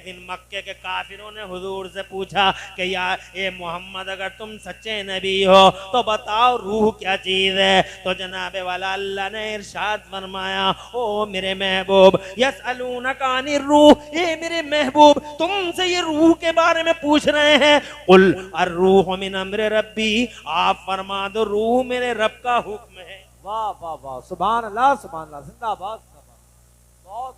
एक दिन मक्के के काफिरों ने हुजूर से पूछा कि यार ए मोहम्मद, अगर तुम सच्चे नबी हो तो बताओ रूह क्या चीज है। तो जनाबे वाला अल्लाह ने इरशाद फरमाया, ओ मेरे महबूब, यसअलूनका अनिर रूह, ए मेरे महबूब तुमसे ये रूह के बारे में पूछ रहे हैं। कुल अर्रूह मिन अम्र रब्बी, आप फरमा दो रूह मेरे रब का हुक्म है। वाह वाह वाह, सुभान अल्लाह जिंदाबाद। बहुत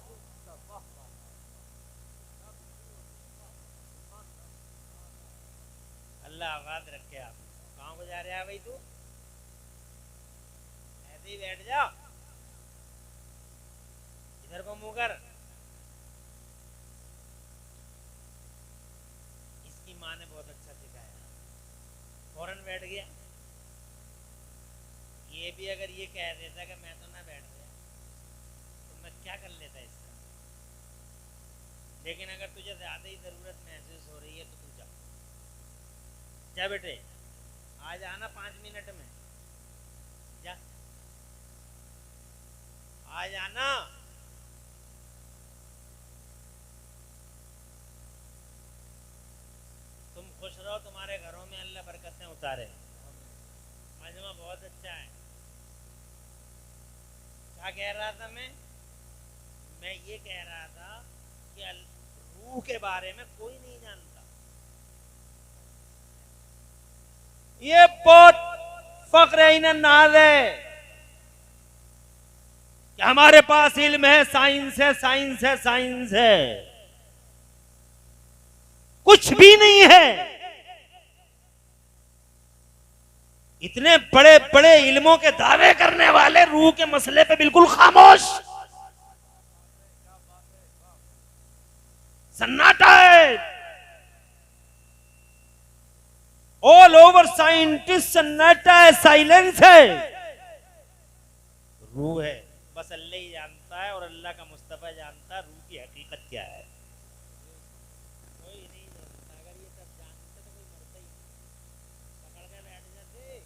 अल्लाह आबाद रखे। आप कहाँ को जा रहे हैं भाई? तू ऐसे ही बैठ जा, इधर को मुंह कर। इसकी माँ ने बहुत अच्छा सिखाया, फौरन बैठ गया। ये भी अगर ये कह देता कि मैं तो ना बैठ गया तो मैं क्या कर लेता इसका। लेकिन अगर तुझे ज्यादा ही जरूरत महसूस हो रही है तो तू जा, जा बेटे, आ जाना 5 मिनट में, जा आ जाना। तुम खुश रहो, तुम्हारे घरों में अल्लाह बरकतें उतारे। मजमा बहुत अच्छा है। क्या कह रहा था मैं ये कह रहा था कि रूह के बारे में कोई नहीं जानता। ये बहुत फख्र इन नाज है कि हमारे पास इल्म है, साइंस है, साइंस है, साइंस है। कुछ भी नहीं है। इतने बड़े बड़े इल्मों के दावे करने वाले रूह के मसले पे बिल्कुल खामोश, सन्नाटा है। ऑल ओवर साइंटिस्ट सन्नाटा है, साइलेंस है। रूह है, बस अल्लाह ही जानता है और अल्लाह का मुस्तफा जानता है रूह की हकीकत क्या है। कोई नहीं जानता। अगर ये सब जानते तो कोई मरता ही नहीं, पकड़ के बैठ जाते।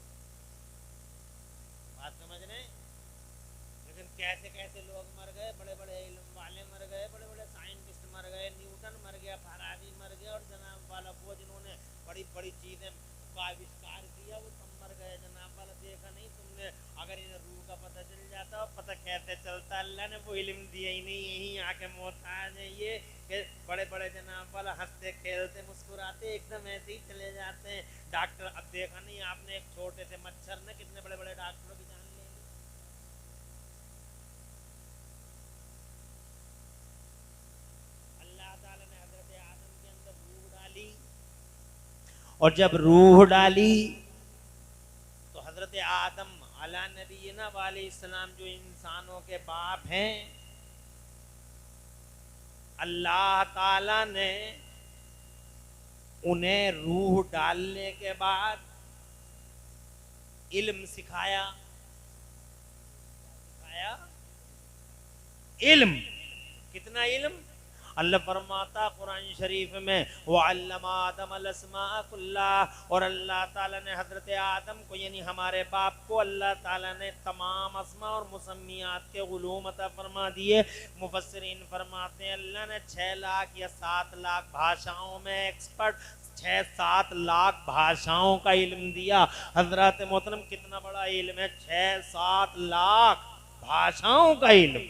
बात समझ रहे? लेकिन कैसे कैसे लोग मर गए, बड़े बड़े इल्म वाले मर गए, बड़े बड़े साइंटिस्ट मर गए, न्यूटन मर गया, फराबी मर गया, और जनाब वाला वो जिन्होंने बड़ी बड़ी चीजें का आविष्कार किया वो सब मर गए। जनाब वाला देखा नहीं तुमने? अगर इन्हें रूह का पता चल जाता, पता कैसे चलता? अल्लाह ने वो इल्म दिया ही नहीं। यहीं आके मोहताज है ये कि बड़े बड़े जनाब वाला हंसते खेलते मुस्कुराते एकदम ऐसे ही चले जाते हैं। डॉक्टर, अब देखा नहीं आपने एक छोटे से मच्छर ने कितने बड़े बड़े डॉक्टरों की जान ले ली। अल्लाह ताला ने हजरत आदम के अंदर रूह डाली, और जब रूह डाली तो हजरत आदम अला नबीना वाले इस्लाम जो इंसानों के बाप हैं, अल्लाह ताला ने उन्हें रूह डालने के बाद इल्म सिखाया। इल्म, कितना इल्म? अल्लाह फरमाता कुरान शरीफ में, वअल्लमा आदम अल-अस्माअ कुल्लाह, और अल्लाह ताला ने हजरत आदम को यानी हमारे बाप को अल्लाह ताला ने तमाम अस्मा और मुसम्मियात के उलूम अता फरमा दिए। मुफस्सिरीन फरमाते हैं अल्लाह ने 6 लाख या 7 लाख भाषाओं में एक्सपर्ट 6-7 लाख भाषाओं का इल्म दिया। हजरत मोहतरम कितना बड़ा इल्म है, 6-7 लाख भाषाओं का इल्म।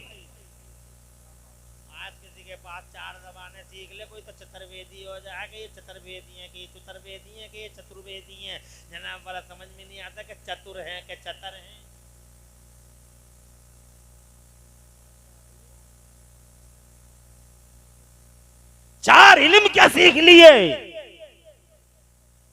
के पास 4 ज़बानें सीख ले कोई तो चतुर्वेदी हो जाएगा। ये चतुर्वेदी है कि ये चतुर्वेदी है कि ये चतुर्वेदी है? जनाब वाला समझ में नहीं आता कि चतुर हैं कि चतर हैं। चार इल्म क्या सीख लिए?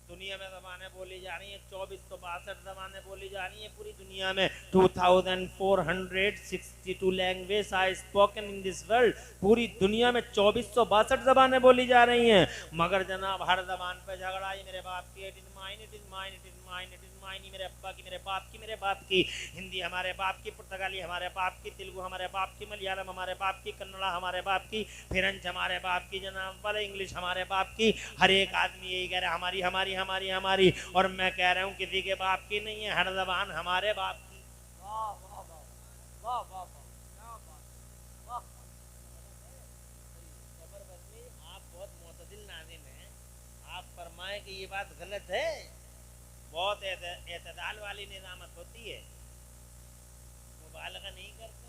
दुनिया में ज़बानें बोली जा रही हैं 2462 ज़बानें बोली जा रही हैं पूरी दुनिया में। 2462 language are spoken in this world. पूरी दुनिया में 2462 ज़बानें बोली जा रही हैं। मगर जनाब हर ज़बान पे झगड़ा है। मेरे बाप की, it is mine, it is mine, it is mine, it is mine. मेरे अब्बा की, मेरे बाप की, मेरे बाप की। हिंदी हमारे बाप की, पुर्तगाली हमारे बाप की, तेलुगु हमारे बाप की, मलयालम हमारे बाप की, कन्नड़ा हमारे बाप की, फ्रेंच हमारे बाप की, जनाब वाला इंग्लिश हमारे बाप की। हर एक आदमी यही कह रहा है हमारी हमारी हमारी हमारी। और मैं कह रहा हूँ किसी के बाप की नहीं है, हर ज़बान हमारे बाप की। वाह वाह वाह वाह वाह वाह, क्या बात, वाह। जबरदस्ती आप कि ये बात गलत है। बहुत एतदाल वाली निजामत होती है, मुबालगा नहीं करते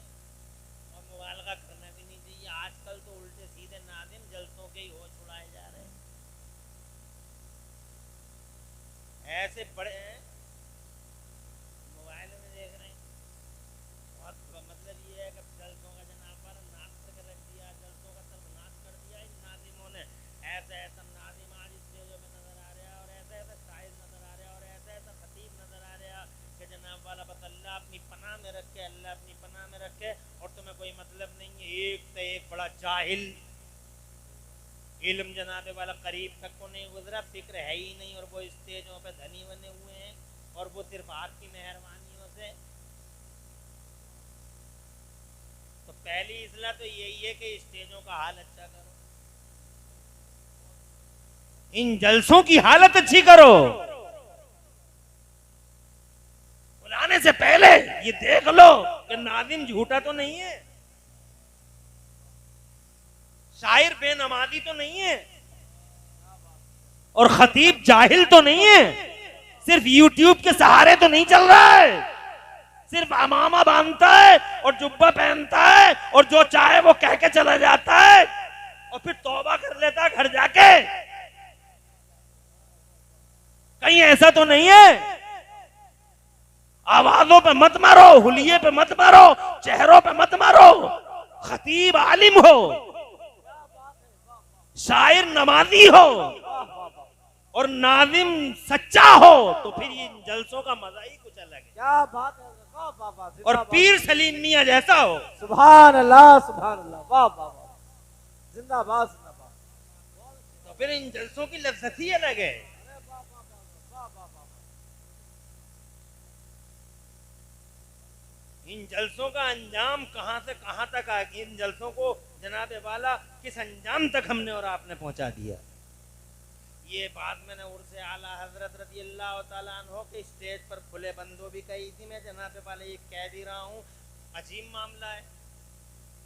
और मुबालगा करना भी नहीं चाहिए। आजकल तो उल्टे सीधे नादिम जलसों के ही होश उड़ाए जा रहे हैं। ऐसे बड़े हैं, मोबाइल में देख रहे हैं, बहुत मतलब ये है कि जलसों का जनाब पर नाश करके रख दिया, जलसों का सर्वनाश कर दिया इन नादिमों ने। ऐसा ऐसा नादिम आज स्टेजों में नजर आ रहा है और ऐसा ऐसा शायर नजर आ रहा है और ऐसा ऐसा खतीब नजर आ रहा कि जनाब वाला बस अल्लाह अपनी पनाह में रखे, अल्लाह अपनी पनाह में रखे और तुम्हें कोई मतलब नहीं है। एक से एक बड़ा जाहिल, इल्म जनाबे वाला करीब तक को नहीं गुजरा, फिक्र है ही नहीं, और वो स्टेजों पे धनी बने हुए हैं और वो सिर्फ आपकी मेहरबानियों से। तो पहली इसला तो यही है कि स्टेजों का हाल अच्छा करो, इन जलसों की हालत अच्छी करो। बुलाने से पहले ये देख लो कि नादिम झूठा तो नहीं है, शायर बेनमाजी तो नहीं है और खतीब जाहिल तो नहीं है, सिर्फ यूट्यूब के सहारे तो नहीं चल रहा है, सिर्फ अमामा बांधता है और जुब्बा पहनता है और जो चाहे वो कह के चला जाता है और फिर तौबा कर लेता है घर जाके। कहीं ऐसा तो नहीं है? आवाजों पे मत मारो, हुलिये पे मत मारो, चेहरों पे मत मारो। खतीब आलिम हो, शायर नमाजी हो और नाजिम सच्चा हो तो फिर ये जलसों का मजा ही कुछ अलग है। क्या बात है, वाह वाह वाह। और पीर सलीम मियां जैसा हो। सुभान अल्लाह, सुभान अल्लाह, वाह वाह वाह, जिंदाबाद जिंदाबाद। तो फिर इन जलसों की लज्जत ही अलग है। इन जलसों का अंजाम कहां से कहां तक आ गया, इन जलसों को जनाबे वाला किस अंजाम तक हमने और आपने पहुंचा दिया। ये बात मैंने उर्से आला हजरत रज़ी अल्लाह तआला अन्हो के स्टेज पर खुले बंदों भी कही थी। मैं जनाबे वाले ये कह भी रहा हूँ, अजीब मामला है।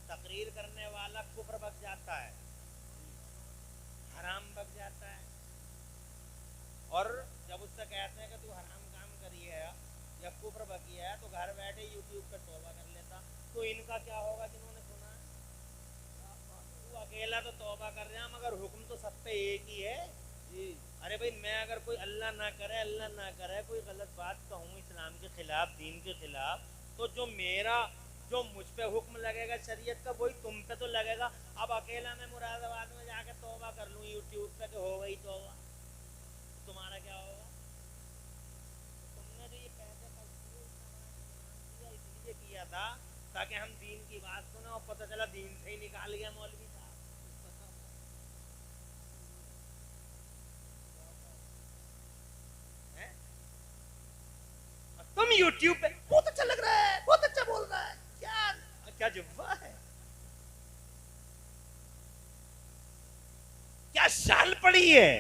तकरीर करने वाला कुफ्र बक जाता है, हराम बक जाता है, और जब उससे कहते हैं कि तू हराम काम करिए या कुफ्र बकिया है तो घर बैठे यूट्यूब पर तौबा कर लेता। तो इनका क्या होगा जिन्होंने सुना? तू अकेला तो तौबा कर रहा, मगर हुक्म तो सब पे एक ही है। अरे भाई, मैं अगर कोई अल्लाह ना करे कोई गलत बात कहूँ इस्लाम के खिलाफ, दीन के खिलाफ, तो जो मुझ पे हुक्म लगेगा शरीयत का वही तुम पे तो लगेगा। अब अकेला मैं मुरादाबाद में जाके तौबा कर लूँ यूट्यूब पे कि हो गई तौबा, तुम्हारा क्या होगा? तुमने जो ये पैसे इसलिए किया था ताकि हम दीन की बात सुने और पता चला दीन से ही निकाल गया मौलवी साहब। तुम यूट्यूब पे बहुत अच्छा लग रहा है, बहुत अच्छा बोल रहा है, क्या जुब्बा है, क्या शाल पड़ी है।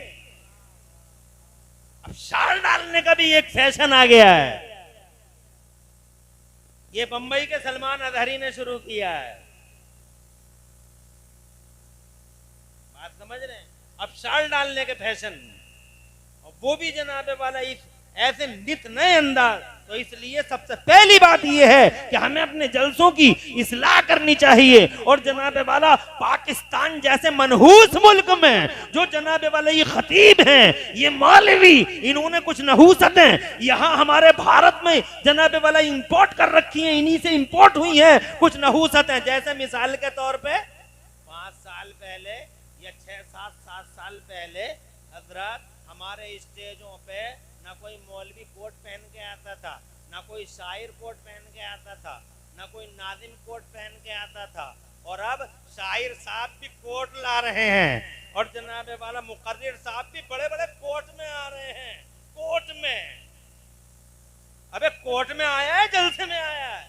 अब शाल डालने का भी एक फैशन आ गया है। ये बंबई के सलमान अजहरी ने शुरू किया है, बात समझ रहे हैं? अब शाल डालने के फैशन, और वो भी जनाबे वाला इस ऐसे नित नए अंदाज। तो इसलिए सबसे पहली बात यह है कि हमें अपने जलसों की इस्लाह करनी चाहिए। और जनाबे वाला पाकिस्तान जैसे मनहूस मुल्क में जो जनाबे वाला ये खतीब हैं, ये मौलवी, इन्होंने कुछ नहूसतें यहाँ हमारे भारत में जनाबे वाला इंपोर्ट कर रखी हैं, इन्हीं से इंपोर्ट हुई हैं कुछ नहूसतें। जैसे मिसाल के तौर पे 5 साल पहले या 6-7 साल पहले हजरत हमारे स्टेजों पे ना कोई मौलवी कोट पहन के आता था, ना कोई शायर कोट पहन के आता था, ना कोई नाजिम कोट पहन के आता था, और अब शायर साहब भी कोट ला रहे हैं और जनाबे वाला मुकर्रिर साहब भी बड़े बड़े कोट में आ रहे हैं। कोट में, अबे कोट में आया है, जलसे में आया है।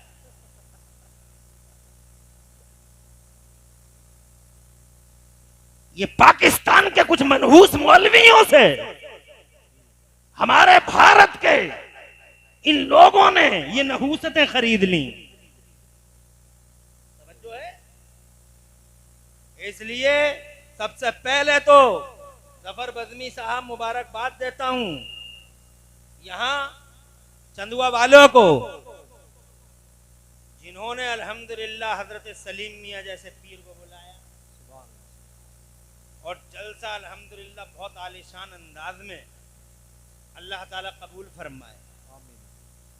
ये पाकिस्तान के कुछ मनहूस मौलवियों से हमारे भारत के इन लोगों ने ये नहूसतें खरीद ली। समझो है? इसलिए सबसे पहले तो जफर बज़मी साहब मुबारकबाद देता हूं यहाँ चंदुआ वालों को, जिन्होंने अल्हम्दुलिल्लाह हजरत सलीम मियाँ जैसे पीर को बुलाया और जलसा अल्हम्दुलिल्लाह बहुत आलिशान अंदाज में अल्लाह ताला कबूल फरमाए।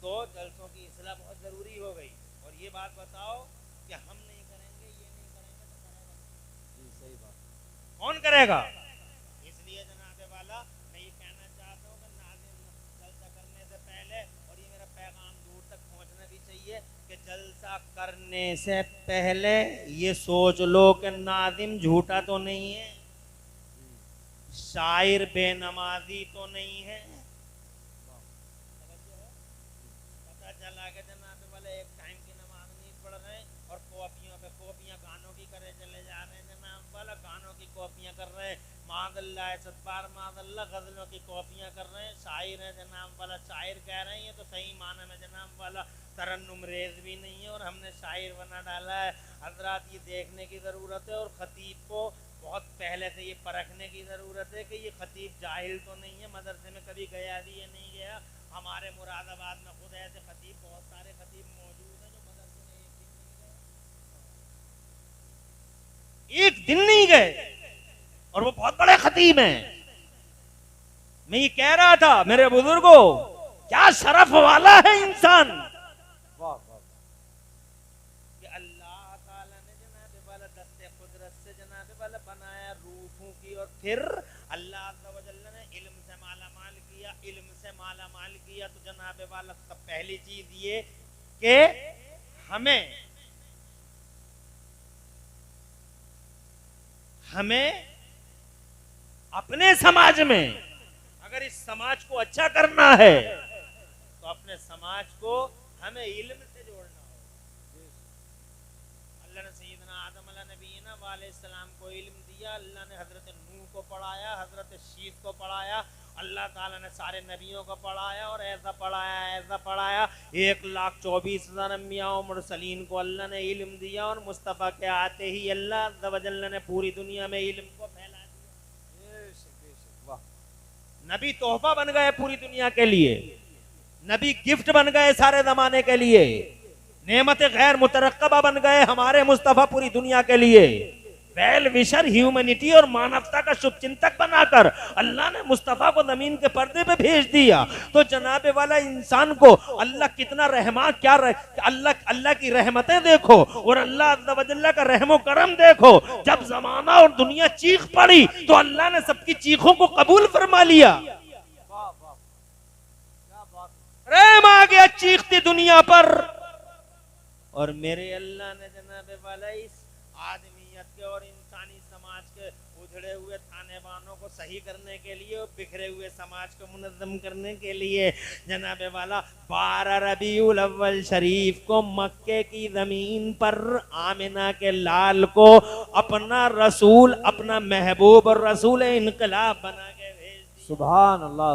तो जलसों की इस्लाह बहुत ज़रूरी हो गई। और ये बात बताओ कि हम नहीं करेंगे, ये नहीं करेंगे तो करेगा जी? सही बात, कौन करेगा? इसलिए जनाबे वाला मैं ये कहना चाहता हूँ कि नाज़िम जलसा करने से पहले, और ये मेरा पैगाम दूर तक पहुँचना भी चाहिए कि जलसा करने से पहले ये सोच लो कि नाज़िम झूठा तो नहीं है, शायर बेनमाजी तो नहीं है। पता चला कि जनाबे वाले एक टाइम की नमाज नहीं पढ़ रहे और कॉपियों पे कॉपियां गानों की करे चले जा रहे हैं। जनाब वाला गानों की कॉपियां कर रहे हैं, मादल्ला सतबार मादल्ला गजलों की कॉपियां कर रहे हैं। शायर है जनाब वाला, शायर कह रहे हैं, ये तो सही माना में जनाब वाला तरन्नुम रेज भी नहीं है और हमने शायर बना डाला है। हजरात ये देखने की ज़रूरत है और ख़तीब को बहुत पहले से ये परखने की ज़रूरत है कि ये खतीब जाहिल तो नहीं है, मदरसे में कभी गया भी या नहीं गया। हमारे मुरादाबाद में खुद ऐसे खतीब, बहुत सारे खतीब मौजूद हैं जो मदरसे में एक दिन नहीं गए और वो बहुत बड़े खतीब हैं। मैं ये कह रहा था मेरे बुजुर्गों, क्या शरफ वाला है इंसान कि अल्लाह ताला ने जनाबे वाला दस्ते कुदरत से जनाबे वाला बनाया रूहों की, और फिर अल्लाह अज़्ज़ा व जल्ल ने इल्म से मालामाल किया, इल्म से मालामाल किया। तो जनाबे वाला सब पहली चीज ये कि हमें अपने समाज में अगर इस समाज को अच्छा करना है तो अपने समाज को हमें इल्म से जोड़ना होगा। अल्लाह ने सैयदना आदम अलैहिस्सलाम वालेस्सलाम को इल्म दिया, अल्लाह ने हजरत नूह को पढ़ाया, हजरत शीश को पढ़ाया, अल्लाह ताला ने सारे नबियों को पढ़ाया और ऐसा पढ़ाया 1,24,000 अंबिया और मुरसलीन को अल्लाह ने इल्म दिया। और मुस्तफ़ा के आते ही अल्लाह अज़्ज़ा व जल्ल ने पूरी दुनिया में इल्म को फैला दिया। नबी तोहफा बन गए पूरी दुनिया के लिए, नबी गिफ्ट बन गए सारे जमाने के लिए, नेमत गैर मुतरक्कबा बन गए हमारे मुस्तफ़ा पूरी दुनिया के लिए। वेल विशर ह्यूमैनिटी और मानवता का शुभचिंतक बनाकर अल्लाह ने मुस्तफ़ा को जमीन के पर्दे पे भेज दिया। तो जनाबे वाला इंसान को अल्लाह कितना रहमा, क्या अल्लाह की रहमतें देखो और अल्लाह अज़्ज़ा व जल्ल का रहमो करम देखो। जब जमाना और दुनिया चीख पड़ी तो अल्लाह ने सबकी चीखों को कबूल फरमा लिया। रहम आ गया चीखती दुनिया पर। और मेरे अल्लाह ने जनाबे वाला इस आदमियत के और इंसानी समाज के उधड़े हुए थाने बानों को सही करने के लिए और बिखरे हुए समाज को मुनज़्ज़म करने के लिए जनाबे वाला 12 रबीउल अव्वल शरीफ को मक्के की जमीन पर आमिना के लाल को अपना रसूल, अपना महबूब और रसूल इनकलाब बना के भेज दिया। सुभान अल्लाह,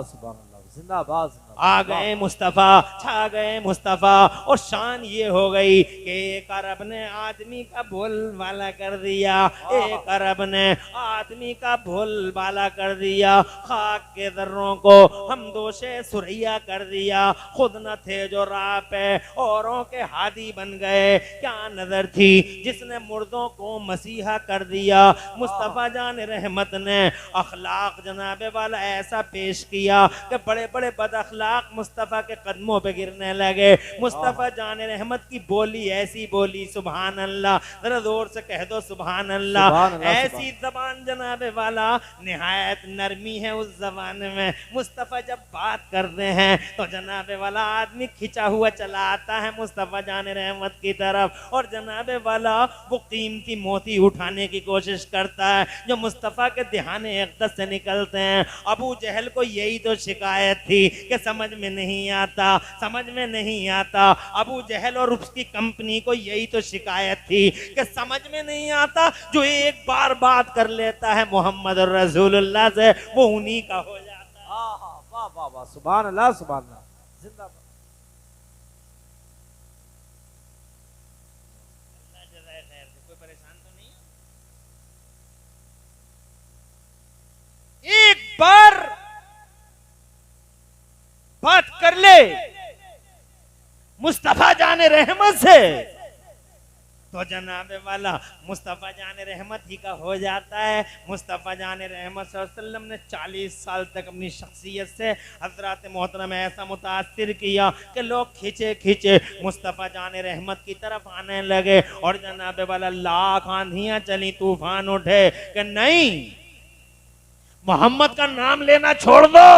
जिंदाबाद। आ गए मुस्तफ़ा, छा गए मुस्तफ़ा। और शान ये हो गई कि एक अरब ने आदमी का बोलबाला कर दिया, एक अरब ने आदमी का बोलबाला कर दिया। खाक के जर्रों को हम दोषे सुरैया कर दिया, खुद न थे जो राह पे औरों के हादी बन गए। क्या नजर थी जिसने मुर्दों को मसीहा कर दिया। मुस्तफ़ा जान रहमत ने अखलाक जनाबे वाला ऐसा पेश किया कि बड़े बड़े बद अखलाक मुस्तफ़ा के कदमों पे गिरने लगे। मुस्तफ़ा जान रहमत की बोली ऐसी बोली, सुभान अल्लाह, जरा जोर से कह दो सुभान अल्लाह। ऐसी जबान जनाबे वाला निहायत नरमी है उस जबान में। मुस्तफ़ा जब बात करते हैं तो जनाबे वाला आदमी खिंचा हुआ चला आता है मुस्तफ़ा जान रहमत की तरफ, और जनाबे वाला वो कीमती मोती उठाने की कोशिश करता है जो मुस्तफ़ा के दिहाने अक़दस से निकलते हैं। अबू जहल को यही तो शिकायत थी कि समझ में नहीं आता, समझ में नहीं आता। अबू जहल और उसकी कंपनी को यही तो शिकायत थी कि समझ में नहीं आता। जो एक बार बात कर लेता है मोहम्मद रसूलुल्लाह से वो उन्हीं का हो जाता है। वाह वाह वाह, सुभान अल्लाह, सुभान अल्लाह, जिंदाबाद। कोई परेशान तो नहीं है? मोहब्बत कर ले मुस्तफा जाने रहमत से तो जनाबे वाला मुस्तफ़ा जान रहमत ही का हो जाता है। मुस्तफ़ा जान रहमत सल्लल्लाहु अलैहि वसल्लम ने 40 साल तक अपनी शख्सियत से हजरत मोहतरम ऐसा मुतासिर किया कि लोग खींचे खींचे मुस्तफ़ा जान रहमत की तरफ आने लगे और जनाबे वाला लाख आंधियां चली, तूफान उठे कि नहीं मोहम्मद का नाम लेना छोड़ दो।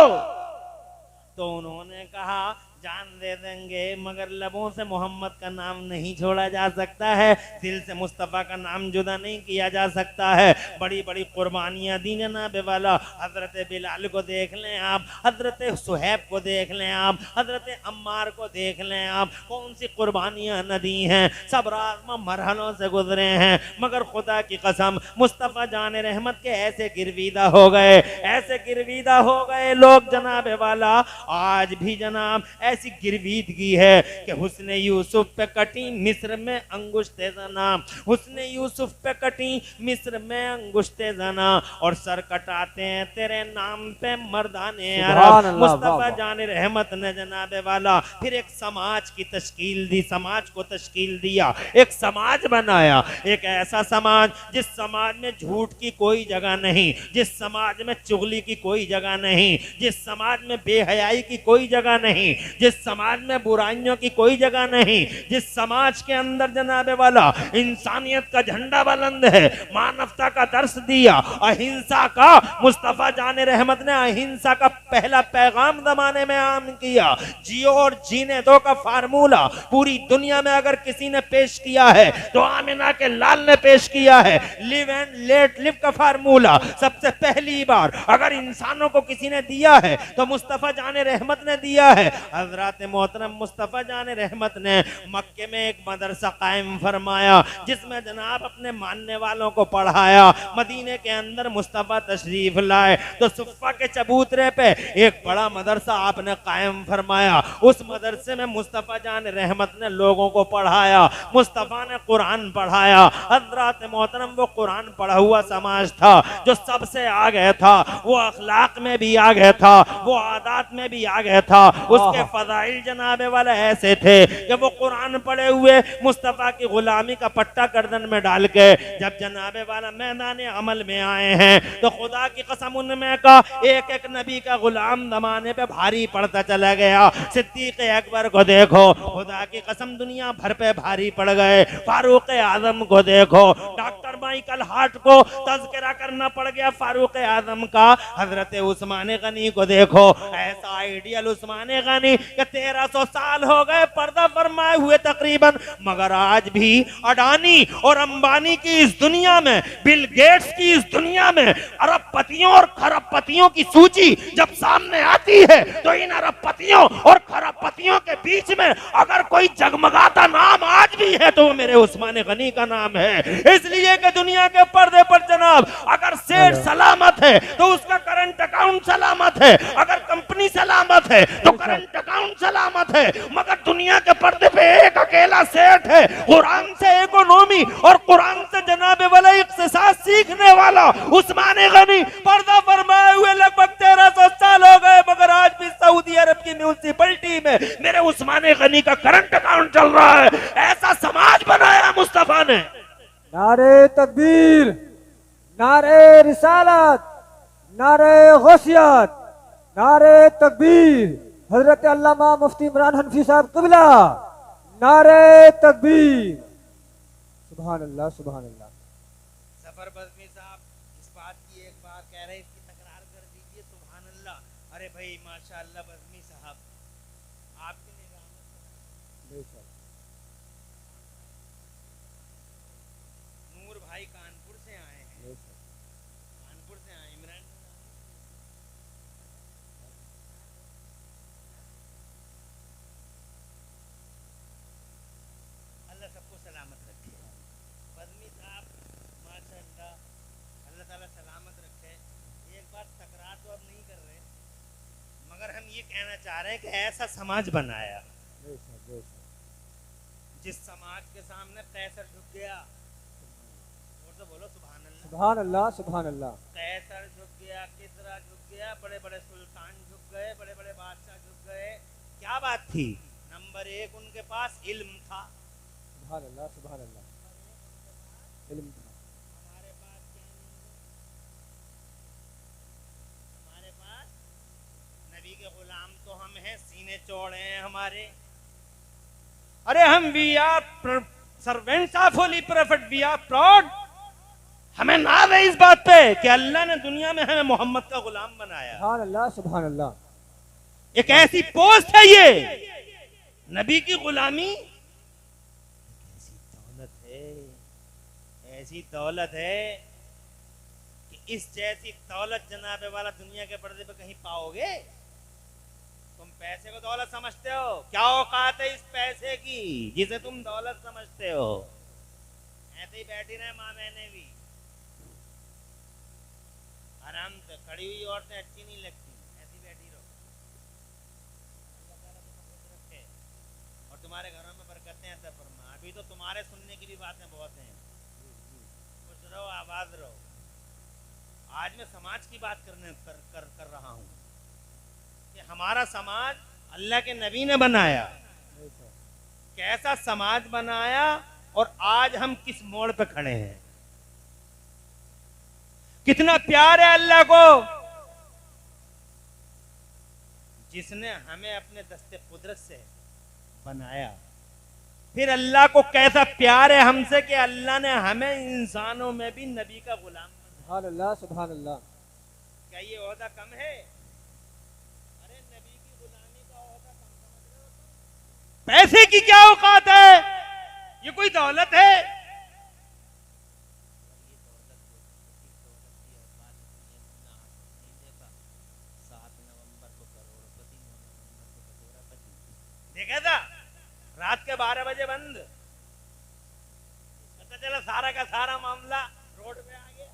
तो उन्होंने कहा जान दे देंगे मगर लबों से मोहम्मद का नाम नहीं छोड़ा जा सकता है, दिल से मुस्तफ़ा का नाम जुदा नहीं किया जा सकता है। बड़ी बड़ी कुर्बानियाँ दी जनाबे वाला। हजरत बिलाल को देख लें आप, हजरत सुहैब को देख लें आप, हजरत अम्मार को देख लें आप, कौन सी कुर्बानियाँ न दी हैं। सब राज़ मरहलों से गुजरे हैं मगर खुदा की कसम मुस्तफ़ा जान रहमत के ऐसे गिरवीदा हो गए, ऐसे गिरवीदा हो गए लोग जनाबे वाला। आज भी जनाब ऐसी गिरवीदगी है कि हुस्ने यूसुफ पे कटी मिस्र में अंगुश्ते जना, हुस्ने यूसुफ पे कटी मिस्र में अंगुश्ते जना और सर कटाते हैं तेरे नाम पे मर्दाने अरब। मुस्तफा जान रहमत ने जनाबे वाला फिर एक समाज की तश्कील दी, समाज को तश्कील दिया, एक समाज बनाया, एक ऐसा समाज जिस समाज में झूठ की कोई जगह नहीं, जिस समाज में चुगली की कोई जगह नहीं, जिस समाज में बेहयाई की कोई जगह नहीं, जिस समाज में बुराइयों की कोई जगह नहीं, जिस समाज के अंदर जनाबे वाला इंसानियत का झंडा बुलंद है, मानवता का दर्श दिया, अहिंसा का। मुस्तफा जान रहमत ने अहिंसा का पहला पैगाम जमाने में आम किया। जियो और जीने दो का फार्मूला पूरी दुनिया में अगर किसी ने पेश किया है तो आमिना के लाल ने पेश किया है। लिव एंड लेट लिव का फार्मूला सबसे पहली बार अगर इंसानों को किसी ने दिया है तो मुस्तफा जान रहमत ने दिया है। हजरत मोहतरम मुस्तफ़ा जान रहमत ने मक्के में एक मदरसा कायम फरमाया जिसमें जनाब अपने मानने वालों को पढ़ाया। मदीने के अंदर मुस्तफ़ा तशरीफ लाए तो सुफ़ा के चबूतरे पे एक बड़ा मदरसा आपने कायम फरमाया। उस मदरसे में मुस्तफ़ा जान रहमत ने लोगों को पढ़ाया, मुस्तफ़ा ने कुरान पढ़ाया। हजरत मोहतरम वो कुरान पढ़ा हुआ समाज था जो सबसे आगे था, वो अखलाक में भी आगे था, वो आदात में भी आगे था। उसके फजाइल जनाबे वाला ऐसे थे कि वो कुरान पढ़े हुए मुस्तफ़ा की गुलामी का पट्टा गर्दन में डाल के जब जनाबे वाला मैदान अमल में आए हैं तो खुदा की कसम उनमें का एक एक नबी का गुलाम जमाने पे भारी पड़ता चला गया। सिद्दीक अकबर को देखो, खुदा की कसम दुनिया भर पे भारी पड़ गए। फारूक आजम को देखो, डॉक्टर माइकल हार्ट को तज़किरा करना पड़ गया फारूक आजम का। हजरत उस्मान गनी को देखो, ऐसा आइडियल उस्मान गनी कि 1300 साल हो गए पर्दा फरमाए हुए तकरीबन, मगर आज भी अडानी और अंबानी की इस दुनिया में, बिल गेट्स की इस दुनिया में अरबपतियों और खरबपतियों की सूची जब सामने आती है तो इन अरबपतियों और खरबपतियों के बीच में अगर कोई जगमगाता नाम आज भी है तो वो मेरे उस्मान गनी का नाम है। इसलिए कि दुनिया के पर्दे पर जनाब अगर सेठ सलामत है तो उसका करंट अकाउंट सलामत है, अगर कंपनी सलामत है तो करंट अकाउंट सलामत है, मगर दुनिया के पर्दे पे एक अकेला सेठ है। कुरान से इकोनॉमी और कुरान से जनाबे वाला इक्तिसाद सीखने वाला उस्मान गनी पर्दा फरमाए हुए लगभग 1300 साल हो गए, मगर आज भी सऊदी अरब की म्यूनिसिपैलिटी में मेरे उस्मान गनी का करंट अकाउंट चल रहा है। ऐसा समाज बनाया मुस्तफा ने। नारे तकबीर, नारे रिसालत, नारे गौसियत, नारे तकबीर। हजरत अल्लामा मुफ्ती इमरान हनफी साहब क़िबला, नारे तकबीर। सुभान अल्लाह, सुभान अल्लाह। सफर बज़मी साहब इस बात की एक बार कह रहे इसकी तकरार कर दीजिए। सुभान अल्लाह। अरे भाई माशाअल्लाह बज़मी साहब आपकी निगाह नूर भाई कानपुर से आए हैं, कानपुर से आए इमरान। अल्लाह सबको सलामत रखे। बज़मी साहब माशाअल्लाह अल्लाह ताला सलामत रखे। एक बार तकरार तो अब नहीं कर रहे, मगर हम ये कहना चाह रहे हैं कि ऐसा समाज बनाया जिस समाज के सामने कैसर झुक गया, और तो बोलो सुभान अल्लाह, सुभान अल्लाह, सुभान अल्लाह। कैसर झुक गया, किसरा झुक गया, बड़े बड़े सुल्तान झुक गए, बड़े बड़े बादशाह झुक गए। क्या बात थी? नंबर 1 उनके पास इल्म था। सुभान अल्लाह, सुभान अल्लाह। इल्म था। हमारे पास क्या नहीं है? हमारे पास नबी के गुलाम तो हम हैं, सीने चौड़े हैं हमारे। अरे हम we are servants of holy prophet, we are proud. हमें नाज है इस बात पे कि अल्लाह ने दुनिया में हमें मोहम्मद का गुलाम बनाया। सुभान अल्लाह, सुभान अल्लाह। एक ऐसी पोस्ट है ये, नबी की गुलामी। ऐसी दौलत है, ऐसी दौलत है कि इस जैसी दौलत जनाबे वाला दुनिया के पर्दे पे कहीं पाओगे? तुम पैसे को दौलत समझते हो? क्या औकात है इस पैसे की जिसे तुम दौलत समझते हो? ऐसे ही बैठी रहे माँ बहने भी, आराम से। खड़ी हुई औरतें अच्छी नहीं लगती, ऐसी बैठी रहो। अल्लाह ताला तुम्हें खुश रखे और तुम्हारे घरों में बरकतें अता फरमा। अभी तो तुम्हारे सुनने की भी बातें बहुत हैं। खुश रहो, आबाद रहो। आज मैं समाज की बात कर रहा हूँ कि हमारा समाज अल्लाह के नबी ने बनाया। कैसा समाज बनाया और आज हम किस मोड़ पे खड़े हैं। कितना प्यार है अल्लाह को, जिसने हमें अपने दस्ते कुदरत से बनाया। फिर अल्लाह को कैसा प्यार है हमसे कि अल्लाह ने हमें इंसानों में भी नबी का गुलाम बनाया। सुभान अल्लाह, सुभान अल्लाह। क्या ये ओहदा कम है? अरे नबी की गुलामी का ओहदा कम समझ रहे हो तुम? पैसे की क्या औकात है? ये कोई दौलत है? देखा था रात के 12 बजे बंद, पता चला सारा का सारा मामला रोड पे आ गया।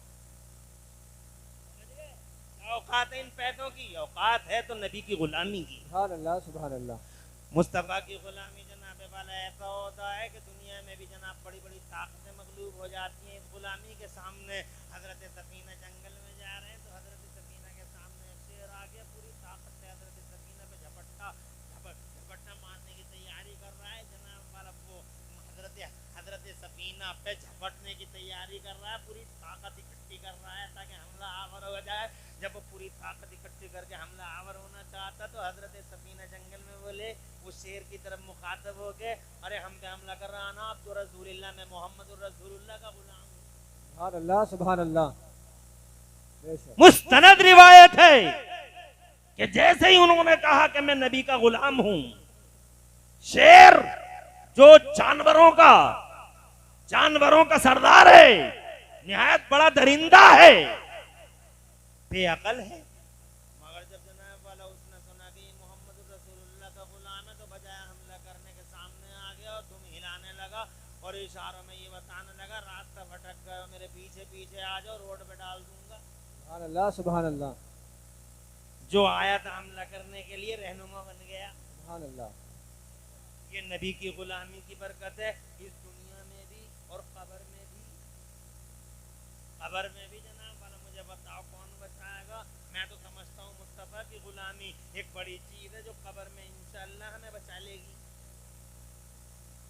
समझ गए? क्या औकात है इन पैसों की? औकात है तो नबी की गुलामी की। सुभान अल्लाह, सुभान अल्लाह। मुस्तफा की गुलामी जनाबे वाला ऐसा होता है कि दुनिया में भी जनाब बड़ी बड़ी ताकतें मगलूब हो जाती हैं इस गुलामी के सामने। हजरत सफीना जंगल में जा रहे हैं तो हजरत सफीना के सामने एक शेर आ गया, पूरी ताकत से हजरत सफीना पे झपटना मारने की तैयारी कर रहा है। जनाब वाला वो हजरत सफीना पे झपटने की तैयारी कर रहा है, पूरी ताकत इकट्ठी कर रहा है ताकि हमला आवर हो जाए। जब वो पूरी ताकत इकट्ठी करके हमला आवर होना चाहता तो हजरत सफीना जंगल में बोले, उस शेर की तरफ मुखातब हो गए, अरे हम पे हमला कर रहा ना, अब तो रसूलुल्लाह में मोहम्मद रसूलुल्लाह का गुलाम हूं। सुभान अल्लाह, सुभान अल्लाह। मुस्तनद रिवायत है कि जैसे ही उन्होंने कहा कि मैं नबी का गुलाम हूं, शेर जो जानवरों का सरदार है, निहायत बड़ा दरिंदा है, बेअकल है, मगर जब जनाब वाला उसने सुना कि मोहम्मद रसूलुल्लाह का गुलाम है तो बजाय हमला करने के सामने आ गया और दुम हिलाने लगा और इशारों में ये बताने लगा, रास्ता भटक गया, मेरे पीछे पीछे आ जाओ, रोड पे डाल दूंगा। सुभान अल्लाह, सुभान अल्लाह। जो आया था हमला करने के लिए रहनुमा बन गया। सुभान अल्लाह। ये नबी की गुलामी की बरकत है इस दुनिया में भी और कब्र में भी। कब्र में भी जनाब वाला मुझे बताओ कौन बचाएगा? मैं तो समझता हूँ मुस्तफा की गुलामी एक बड़ी चीज है जो कब्र में इंशाअल्लाह हमें बचा लेगी।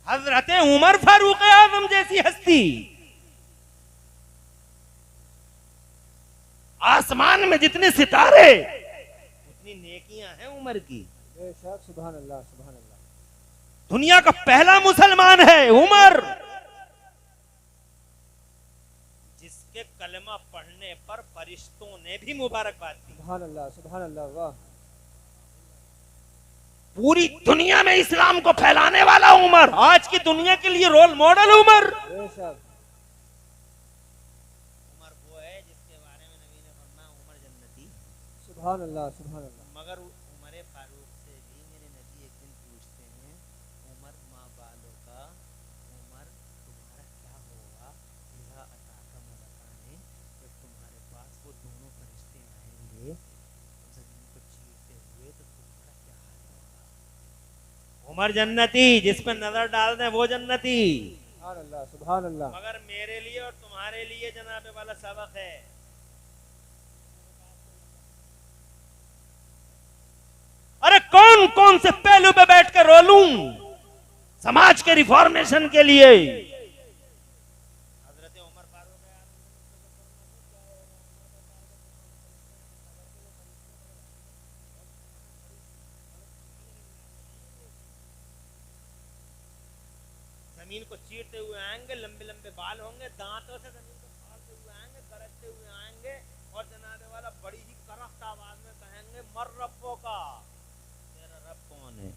हजरत उमर फारूक आजम जैसी हस्ती, आसमान में जितने सितारे उतनी नेकियां हैं उमर की। बेशक, सुभान अल्लाह, सुभान अल्लाह। दुनिया का पहला मुसलमान है उमर, जिसके कलमा पढ़ने पर फरिश्तों ने भी मुबारकबाद दी। सुभान अल्लाह, सुभान अल्लाह। वाह। पूरी दुनिया में इस्लाम को फैलाने वाला उमर, आज की दुनिया के लिए रोल मॉडल उमर। बेशक। उमर वो है जिसके बारे में नबी ने फरमाया उमर जन्नती। सुभान अल्लाह, सुभान अल्लाह। मगर उमर फारूक से भी मेरे नबी एक दिन पूछते हैं, उमर माँ बालों का, उमर तुम्हारा क्या होगा इज़ा अताका मलकाने, जब तुम्हारे पास वो दोनों फरिश्ते आएंगे जमीन को चीरते हुए तो तुम्हारा क्या हाल होगा? उमर जन्नती, जिस पे नजर डाल दें वो जन्नती। सुभान अल्लाह, सुभान अल्लाह। मगर मेरे लिए और तुम्हारे लिए जनाबे वाला सबक है। कौन से पहलू पे बैठ कर रो लूं समाज के रिफॉर्मेशन के लिए। हजरत उमर फारूक जमीन को चीरते हुए आएंगे, लंबे लंबे बाल होंगे, दांतों से जमीन को फाड़ते हुए आएंगे, गरजते हुए आएंगे और जनाबे वाला बड़ी ही करख्त आवाज में कहेंगे मर रब्बों का, तेरा रब कौन है।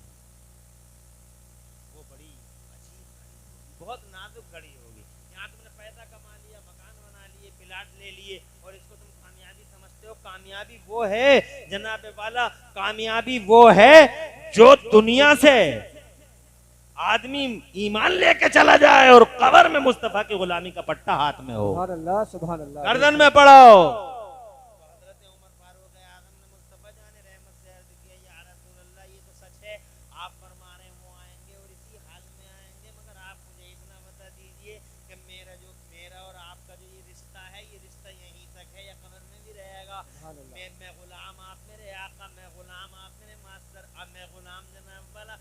वो बड़ी अजीब घड़ी, बहुत नाजुक घड़ी होगी। यहाँ तुमने पैसा कमा लिया, मकान बना लिए, प्लाट ले लिए और इसको तुम कामयाबी समझते हो। कामयाबी वो है जनाबे वाला, कामयाबी वो है जो दुनिया से आदमी ईमान लेके चला जाए और कब्र में मुस्तफा की गुलामी का पट्टा हाथ में हो, सुभान अल्लाह, सुभान अल्लाह, गर्दन में पड़ाओ। हजरत उमर फारूक आज़म ने मुस्तफा जाने रहमत से अर्ज किया, या रसूल अल्लाह, ये तो सच है, आप फरमा रहे हैं वो आएंगे और इसी हाल में आएंगे, मगर आप मुझे इतना बता दीजिए कि मेरा और आपका जो ये रिश्ता है, ये रिश्ता यहीं तक है या कब्र में भी रहेगा। मैं गुलाम, आप मेरे आका, मैं गुलाम, आप मेरे मास्टर, अब मैं गुलाम जनाब वाला।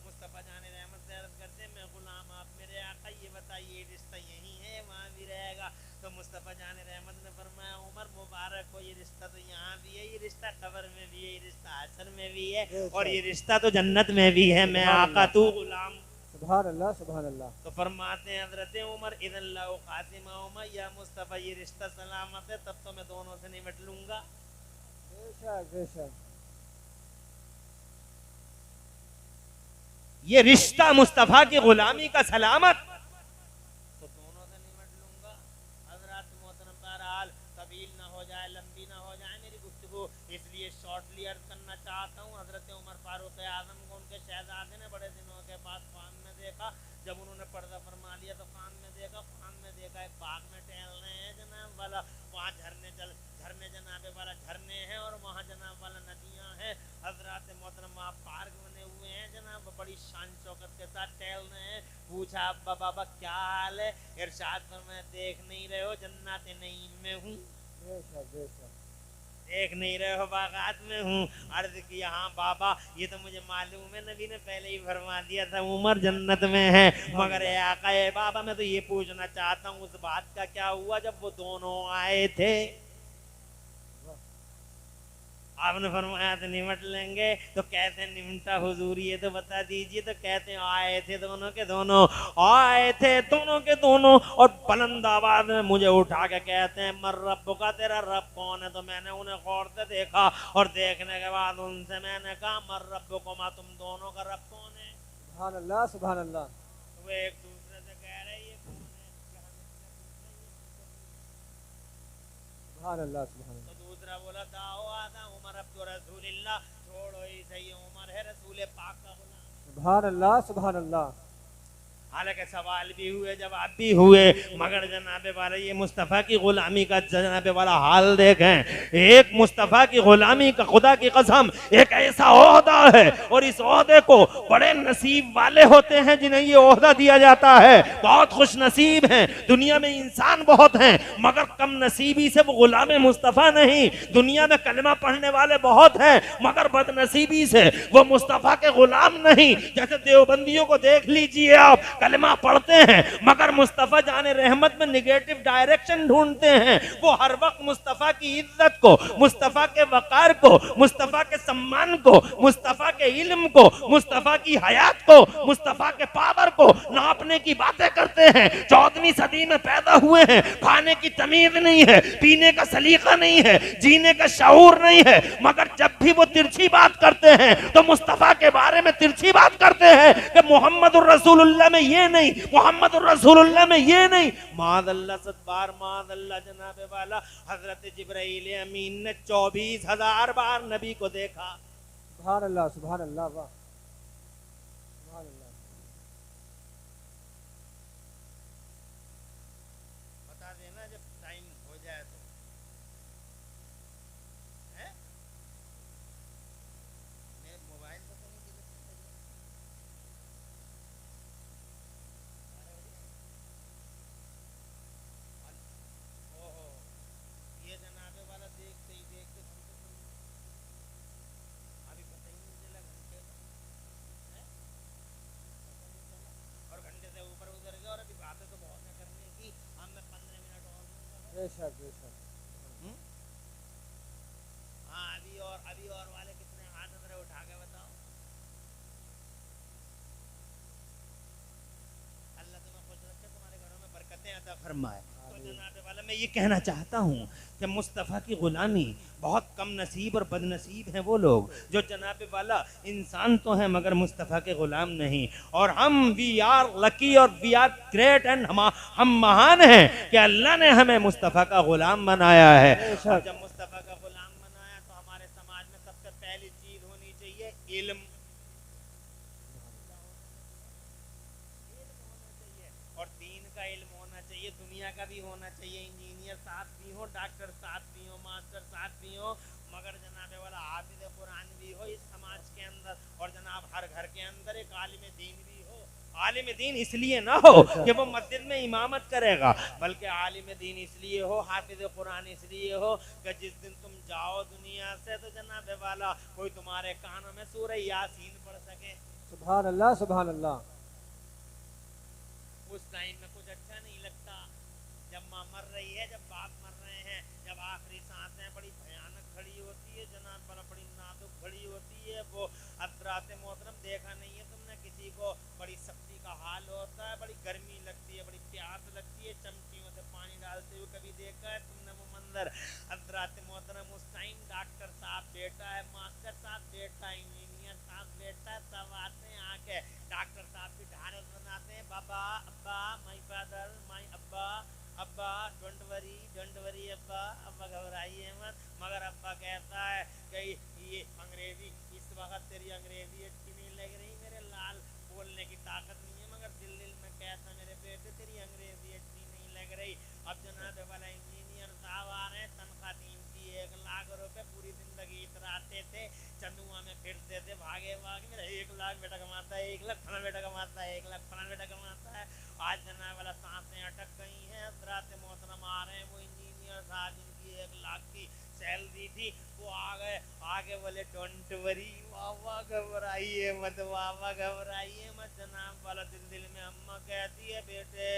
मुस्तफा जाने रहमत से अर्ज करते हैं, मैं गुलाम, आप मेरे आका, ये बताइए रिश्ता यहीं है वहाँ भी रहेगा। तो मुस्तफा जाने रहमत ने फरमाया, उमर मुबारक हो, ये रिश्ता तो यहाँ भी है, ये रिश्ता कब्र में भी है, ये रिश्ता हश्र में भी है और ये रिश्ता तो जन्नत में भी है। मैं आका, तू गुलाम। सुभान अल्लाह, सुभान अल्लाह। तो फरमाते हैं हजरत उमर, इदल्लाहु क़ासिमा, या मुस्तफा ये रिश्ता सलामत है, तब तो मैं दोनों से निपट लूंगा। बेशक, बेशक। ये रिश्ता मुस्तफा की गुलामी का सलामत, तो दोनों से निपट लूंगा। हजरत मोहतरम, बहरहाल तवील ना हो जाए, लंबी ना हो जाए मेरी गुफ्तगू, इसलिए शॉर्टली अर्ज करना चाहता हूँ। हजरत उमर फारूक आज़म को उनके शहजादे ने बड़े दिनों के बाद ख्वाब में देखा। जब उन्होंने पर्दा फरमा लिया तो ख्वाब में देखा एक बाग में टहल रहे हैं जनाब वाला, वहाँ झरने जनाबे वाला झरने हैं और वहाँ जनाब वाला नदियाँ हैं। हजरत मोहतरम वहाँ पार्क बने हुए हैं जनाब, बड़ी शान शौकत के साथ टहल रहे हैं। पूछा अब्बा बाबा क्या हाल है, इरशाद फरमाया, देख नहीं रहे हो जन्नत नईम में हूँ, देख नहीं रहे हो बागात में हूँ। अर्ज किया, हाँ बाबा ये तो मुझे मालूम है, नबी ने पहले ही फरमा दिया था उमर जन्नत में है, मगर ए आका ए बाबा मैं तो ये पूछना चाहता हूँ उस बात का क्या हुआ जब वो दोनों आए थे। आपने फरमाया तो निमट लेंगे, तो कहते हैं निमटा हुजूर ये तो बता दीजिए। तो कहते हैं आए थे दोनों के दोनों, आए थे दोनों के दोनों और बुलंद आवाज में मुझे उठा के कहते हैं मर रब्बु का, तेरा रब कौन है। तो मैंने उन्हें गौर से देखा और देखने के बाद उनसे मैंने कहा मर रब्बु को, माँ तुम दोनों का रब कौन है। सुभान अल्लाह, सुभान अल्लाह। तो वे एक दूसरे से कह रहे ये कौन है, सुभान अल्लाह, सुभान अल्लाह। तो दूसरा बोला दाओ आदा उमर अब्दुल रसूलिल्लाह, छोड़ो ही सही, उमर है रसूल पाक का गुलाम। सुभान अल्लाह, सुभान अल्लाह। हालांकि सवाल भी हुए जवाब भी हुए, मगर जनाबे वाला ये मुस्तफ़ा की गुलामी का जनाबे वाला हाल देखें। एक मुस्तफ़ा की गुलामी का खुदा की कसम एक ऐसा ओहदा है और इस ओहदे को बड़े नसीब वाले होते हैं जिन्हें ये ओहदा दिया जाता है। बहुत खुश नसीब हैं, दुनिया में इंसान बहुत हैं मगर कम नसीबी से वो गुलाम मुस्तफ़ा नहीं। दुनिया में कलमा पढ़ने वाले बहुत हैं मगर बदनसीबी से वो मुस्तफ़ा के गुलाम नहीं। जैसे देवबंदियों को देख लीजिए आप, कलमा पढ़ते हैं मगर मुस्तफ़ा जाने रहमत में निगेटिव डायरेक्शन ढूंढते हैं। वो हर वक्त मुस्तफ़ा की इज्जत को, मुस्तफ़ा के वकार को, मुस्तफ़ा के सम्मान को, मुस्तफ़ा के इल्म को, मुस्तफ़ा की हयात को, मुस्तफ़ा के पावर को नापने की बातें करते हैं। 14वीं सदी में पैदा हुए हैं, खाने की तमीज नहीं है, पीने का सलीका नहीं है, जीने का शऊर नहीं है, मगर जब भी वो तिरछी बात करते हैं तो मुस्तफ़ा के बारे में तिरछी बात करते हैं कि मोहम्मदुर रसूलुल्लाह में ये नहीं, मोहम्मद रसूलुल्लाह में ये नहीं। मादल्ला सदबार मादल्ला जनाबे वाला हजरत जिब्राइल अमीन ने 24,000 बार नबी को देखा। सुभान अल्लाह, सुभान अल्लाह, वाह, सुभान अल्लाह। बता देना जब टाइम हो जाए तो है? मेरे मोबाइल को तो नहीं दिखा। ये जनाबे वाला देखते ही देखते अभी पता ही नहीं चला घंटे का। बेशक बेशक। हम्म? हाँ, अभी और वाले कितने हाथ अंदर उठा के बताओ। अल्लाह तुम्हें खुश रखे, तुम्हारे घरों में बरकतें अता फरमाए। तो जनाब वाला मैं ये कहना चाहता हूँ कि मुस्तफ़ा की गुलामी, बहुत कम नसीब और बदनसीब हैं वो लोग जो जनाब वाला इंसान तो हैं मगर मुस्तफ़ा के गुलाम नहीं। और हम वी आर लकी और वी आर ग्रेट एंड हम महान हैं कि अल्लाह ने हमें मुस्तफ़ा का गुलाम बनाया है। और जब मुस्तफ़ा का गुलाम बनाया तो हमारे समाज में सबसे पहली चीज होनी चाहिए इल्म। और दीन का इल्म होना चाहिए, दुनिया का भी होना चाहिए। इंजीनियर साथ भी हो, डॉक्टर साथ भी हो, मास्टर साथ भी हो, मगर जनाब वाला हाफिज कुरान भी हो इस समाज के अंदर। और जनाब हर घर के अंदर एक आलिम दीन भी हो। आलिम दीन इसलिए ना हो कि वो मस्जिद में इमामत करेगा, बल्कि आलिम दीन इसलिए हो, हाफिज कुरान इसलिए हो कि जिस दिन तुम जाओ दुनिया से तो जनाब वाला कोई तुम्हारे कानों में सूरह यासीन पढ़ सके। सुभान अल्लाह सुभान अल्लाह। उस टाइम में कुछ अच्छा नहीं लगता जब माँ मर रही है, जब बाप मर रहे हैं, जब आखिरी सांसें बड़ी भयानक खड़ी होती है जनाब, बड़ी नाजुक खड़ी होती है। वो हज़रात मोहतरम देखा नहीं है तुमने किसी को, बड़ी सख्ती का हाल होता है, बड़ी गर्मी लगती है, बड़ी प्यास लगती है, चमचियों से पानी डालते हुए कभी देखा है तुमने वो मंजर? हज़रात मोहतरम उस टाइम डॉक्टर साहब बेटा है, मास्टर साहब बेटा है, इंजीनियर साहब बेटा, सब आते हैं आके डॉक्टर साहब की ढाढ़स बनाते हैं, बाबा अब्बा माय फादर माय अब्बा, अब्बा डोंट वरी अब्बा, अब्बा घबराइए मत। मगर अब्बा कहता है कि ये अंग्रेजी इस वक्त तेरी अंग्रेजी अच्छी नहीं लग रही मेरे लाल, बोलने की ताकत नहीं है, मगर दिल दिल में कहता मेरे बेटे तेरी अंग्रेजी अच्छी नहीं लग रही। अब जनाब वाला इंजीनियर साहब आ रहे हैं, तनख्वाह 1 लाख रुपए, पूरी जिंदगी इतराते थे, चंदुआ में फिरते थे, भागे मेरा 1 लाख बेटा कमाता है, 1 लाख फला बेटा कमाता है, 1 लाख फला बेटा कमाता है। आज जनाब वाला सांसें अटक गई हैं। हज़रात मोहतरम आ रहे हैं, वो इंजीनियर साहब जिनकी 1 लाख की सैलरी थी वो आ गए, आगे बोले डोंट वरी, वाह घबराइए मत, वाह घबराइए मत। जनाब वाला दिल दिल में अम्मा कहती है बेटे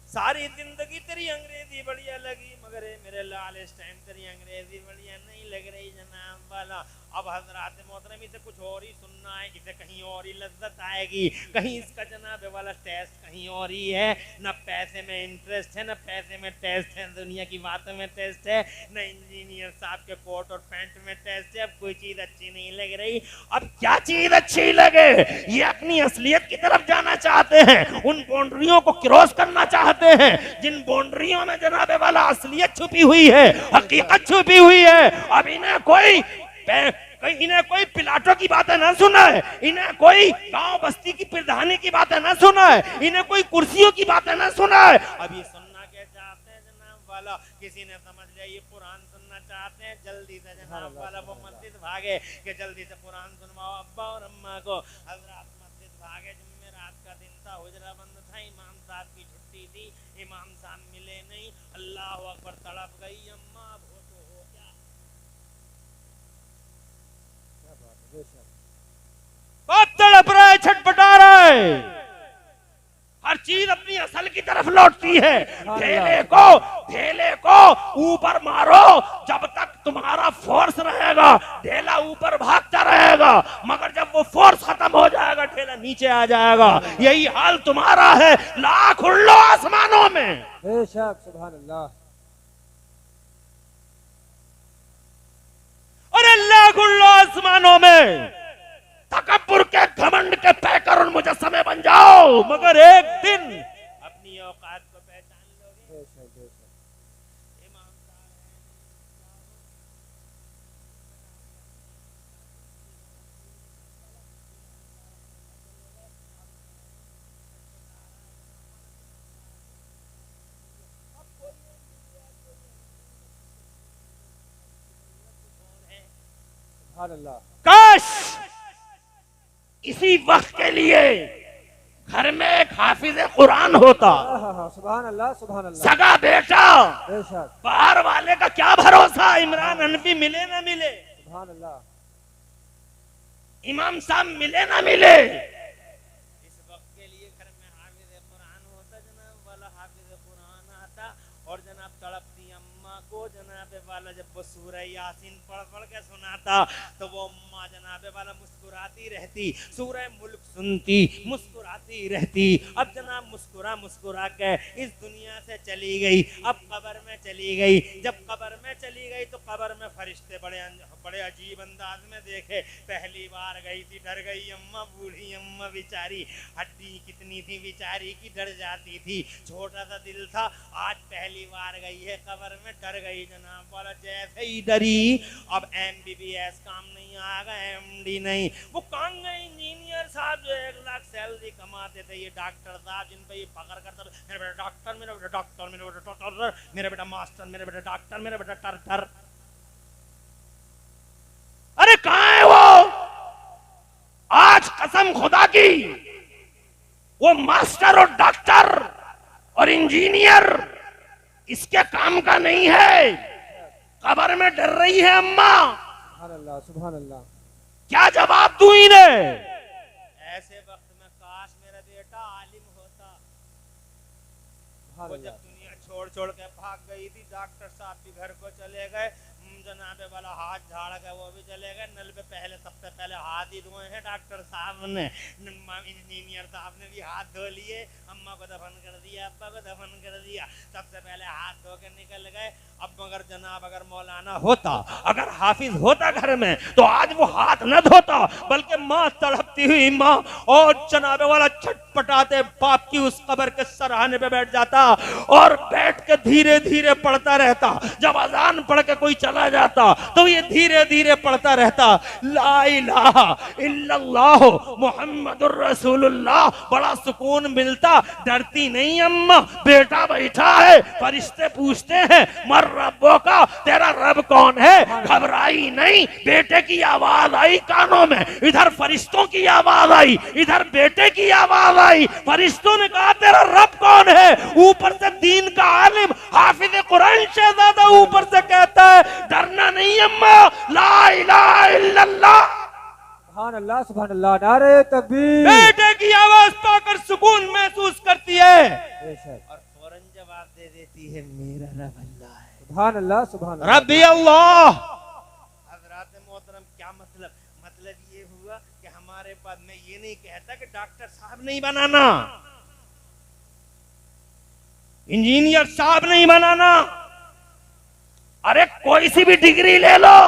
सारी जिंदगी तेरी अंग्रेजी बढ़िया लगी, मगर मेरे लाल इस टाइम तेरी अंग्रेजी बढ़िया नहीं लग रही जनाब वाला। अब हजरात मोहतरम इसे कुछ और ही सुनना है, इसे कहीं और ही लज्जत आएगी, कहीं इसका जनाब वाला टेस्ट कहीं और ही है। न पैसे में इंटरेस्ट है, न पैसे में टेस्ट है, दुनिया की बातों में टेस्ट है, न इंजीनियर साहब के कोट और पैंट में टेस्ट है। अब कोई चीज अच्छी नहीं लग रही, अब क्या चीज अच्छी लगे? ये अपनी असलियत की तरफ जाना चाहते हैं, उन बाउंड्रियों को क्रॉस करना चाहते हैं जिन बाउंड्रियों में जनाब वाला असलियत छुपी हुई है, हकीकत छुपी हुई है। अब इन्हें कोई पिलाटो की बातें ना सुनाए, इन्हें कोई गांव बस्ती की प्रधानी की बातें ना सुनाए, इन्हें कोई कुर्सियों की बातें ना सुनाए। अब ये सुनना क्या चाहते हैं जनाब वाला? किसी ने समझ लिया ये कुरान सुनना चाहते हैं, जल्दी से जनाब वाला वो मस्जिद भागे कि जल्दी से कुरान सुनवाओ अब्बा और अम्मा को। हजरात मस्जिद भागे, जुम्मेरात का दिन था, हुजरा बंद था, इमाम साहब की छुट्टी थी, इमाम साहब मिले नहीं। अल्लाह अकबर, तड़प गई अम्मा, अब हो तो हो क्या? बहुत तड़प रहे, छटपटा रहे, हर चीज अपनी असल की तरफ लौटती है। ढेले को ऊपर मारो, जब तक तुम्हारा फोर्स रहेगा ढेला ऊपर भागता रहेगा, मगर जब वो फोर्स खत्म हो जाएगा ढेला नीचे आ जाएगा। यही हाल तुम्हारा है, लाख उल्लो आसमानों में। बेशक सुभान अल्लाह। और लाख उल्लो आसमानों में तकब्बुर के घमंड के पैकर और मुजस्समे बन जाओ, मगर एक दिन अपनी औकात को पहचान लोगे। इमाम सुभान अल्लाह। काश इसी वक्त के लिए घर में एक हाफिज कुरान होता। सुभान अल्लाह सुभान अल्लाह। सगा बेटा, बेशक बाहर वाले का क्या भरोसा, इमरान हनफी मिले ना मिले, सुभान अल्लाह। इमाम साहब मिले ना मिले, इस वक्त के लिए घर में हाफिज कुरान होता, जनाब वाला हाफिज कुरान आता और जनाब तड़पती अम्मा वो जनाबे वाला जब वो सूरह यासीन पढ़ पढ़ के सुनाता तो वो अम्मा जनाबे वाला मुस्कुराती रहती, सूरह मुल्क सुनती मुस्कुराती रहती। अब जनाब मुस्कुरा मुस्कुरा के इस दुनिया से चली गई, अब कब्र में चली गई। जब कब्र में चली गई तो कब्र में फरिश्ते बड़े अजीब अंदाज में देखे। पहली बार गई थी, डर गई अम्मा, बूढ़ी अम्मा बेचारी, हड्डी कितनी थी बेचारी की, डर जाती थी, छोटा सा दिल था। आज पहली बार गई है कब्र में, डर गई जनाब वाला। जैसे ही डरी, अब MBBS काम नहीं आएगा, MD नहीं, वो कौन गए इंजीनियर साहब जो 1 लाख सैलरी कमाते थे, ये डॉक्टर साहब जिन पे ये फकर करता था, मेरा बेटा डॉक्टर, मेरा बेटा डॉक्टर, मेरा बेटा डॉक्टर, मेरा बेटा मास्टर, मेरा बेटा डॉक्टर, मेरा बेटा टर। अरे कहां है वो? आज कसम खुदा की वो मास्टर और डॉक्टर और इंजीनियर इसके काम का नहीं है। कब्र में डर रही है अम्मा, सुभान अल्लाह, सुभान अल्लाह। क्या जवाब दूं इन्हें? ऐसे वक्त में काश मेरा बेटा आलिम होता। वो जब दुनिया छोड़ छोड़ के भाग गई थी, डॉक्टर साहब भी घर को चले गए, जनाबे वाला हाथ झाड़ के वो भी चले गए। नल पे पहले सबसे पहले हाथ ही धोए हैं डॉक्टर साहब ने, इंजीनियर साहब ने भी हाथ धो लिए, अम्मा को दफन कर दिया, अब्बा को दफन कर दिया, सबसे पहले हाथ धो के निकल गए। अब मगर जनाब अगर मौलाना होता, अगर हाफिज होता घर में, तो आज वो हाथ न धोता, बल्कि माँ तड़पती हुई माँ और जनाबे वाला छटपटाते बाप की उस कब्र के सराहने पे बैठ जाता और बैठ के धीरे धीरे पढ़ता रहता। जब अजान पढ़ के कोई चला जाता तो ये धीरे धीरे पढ़ता रहता, ला इलाहा इल्लल्लाह मुहम्मदुर रसूलुल्लाह। बड़ा सुकून मिलता। डरती नहीं अम्मा, बेटा बैठा है, फरिश्ते पूछते हैं मर रब्बो का, तेरा रब कौन है? घबराई नहीं, बेटे की आवाज आई कानों में, इधर फरिश्तों की आवाज आई, इधर बेटे की आवाज आई। फरिश्तों ने कहा तेरा रब कौन है? ऊपर से दीन का आलिम हाफिज कुरान शहजादा ऊपर से कहता है डरना नहीं अम्मा, ला इलाहा इल्लल्लाह। सुभान अल्लाह, सुभान अल्लाह। नारे तकबीर। बेटे की आवाज पाकर सुकून महसूस करती है और फौरन जवाब दे देती है मेरा रब अल्लाह है। सुभान अल्लाह, सुभान अल्लाह। रब्बी अल्लाह। हज़रात मोहतरम, क्या मतलब? मतलब ये हुआ कि हमारे पास, मैं ये नहीं कहता कि डॉक्टर साहब नहीं बनाना, इंजीनियर साहब नहीं बनाना, अरे कोई सी भी डिग्री ले लो,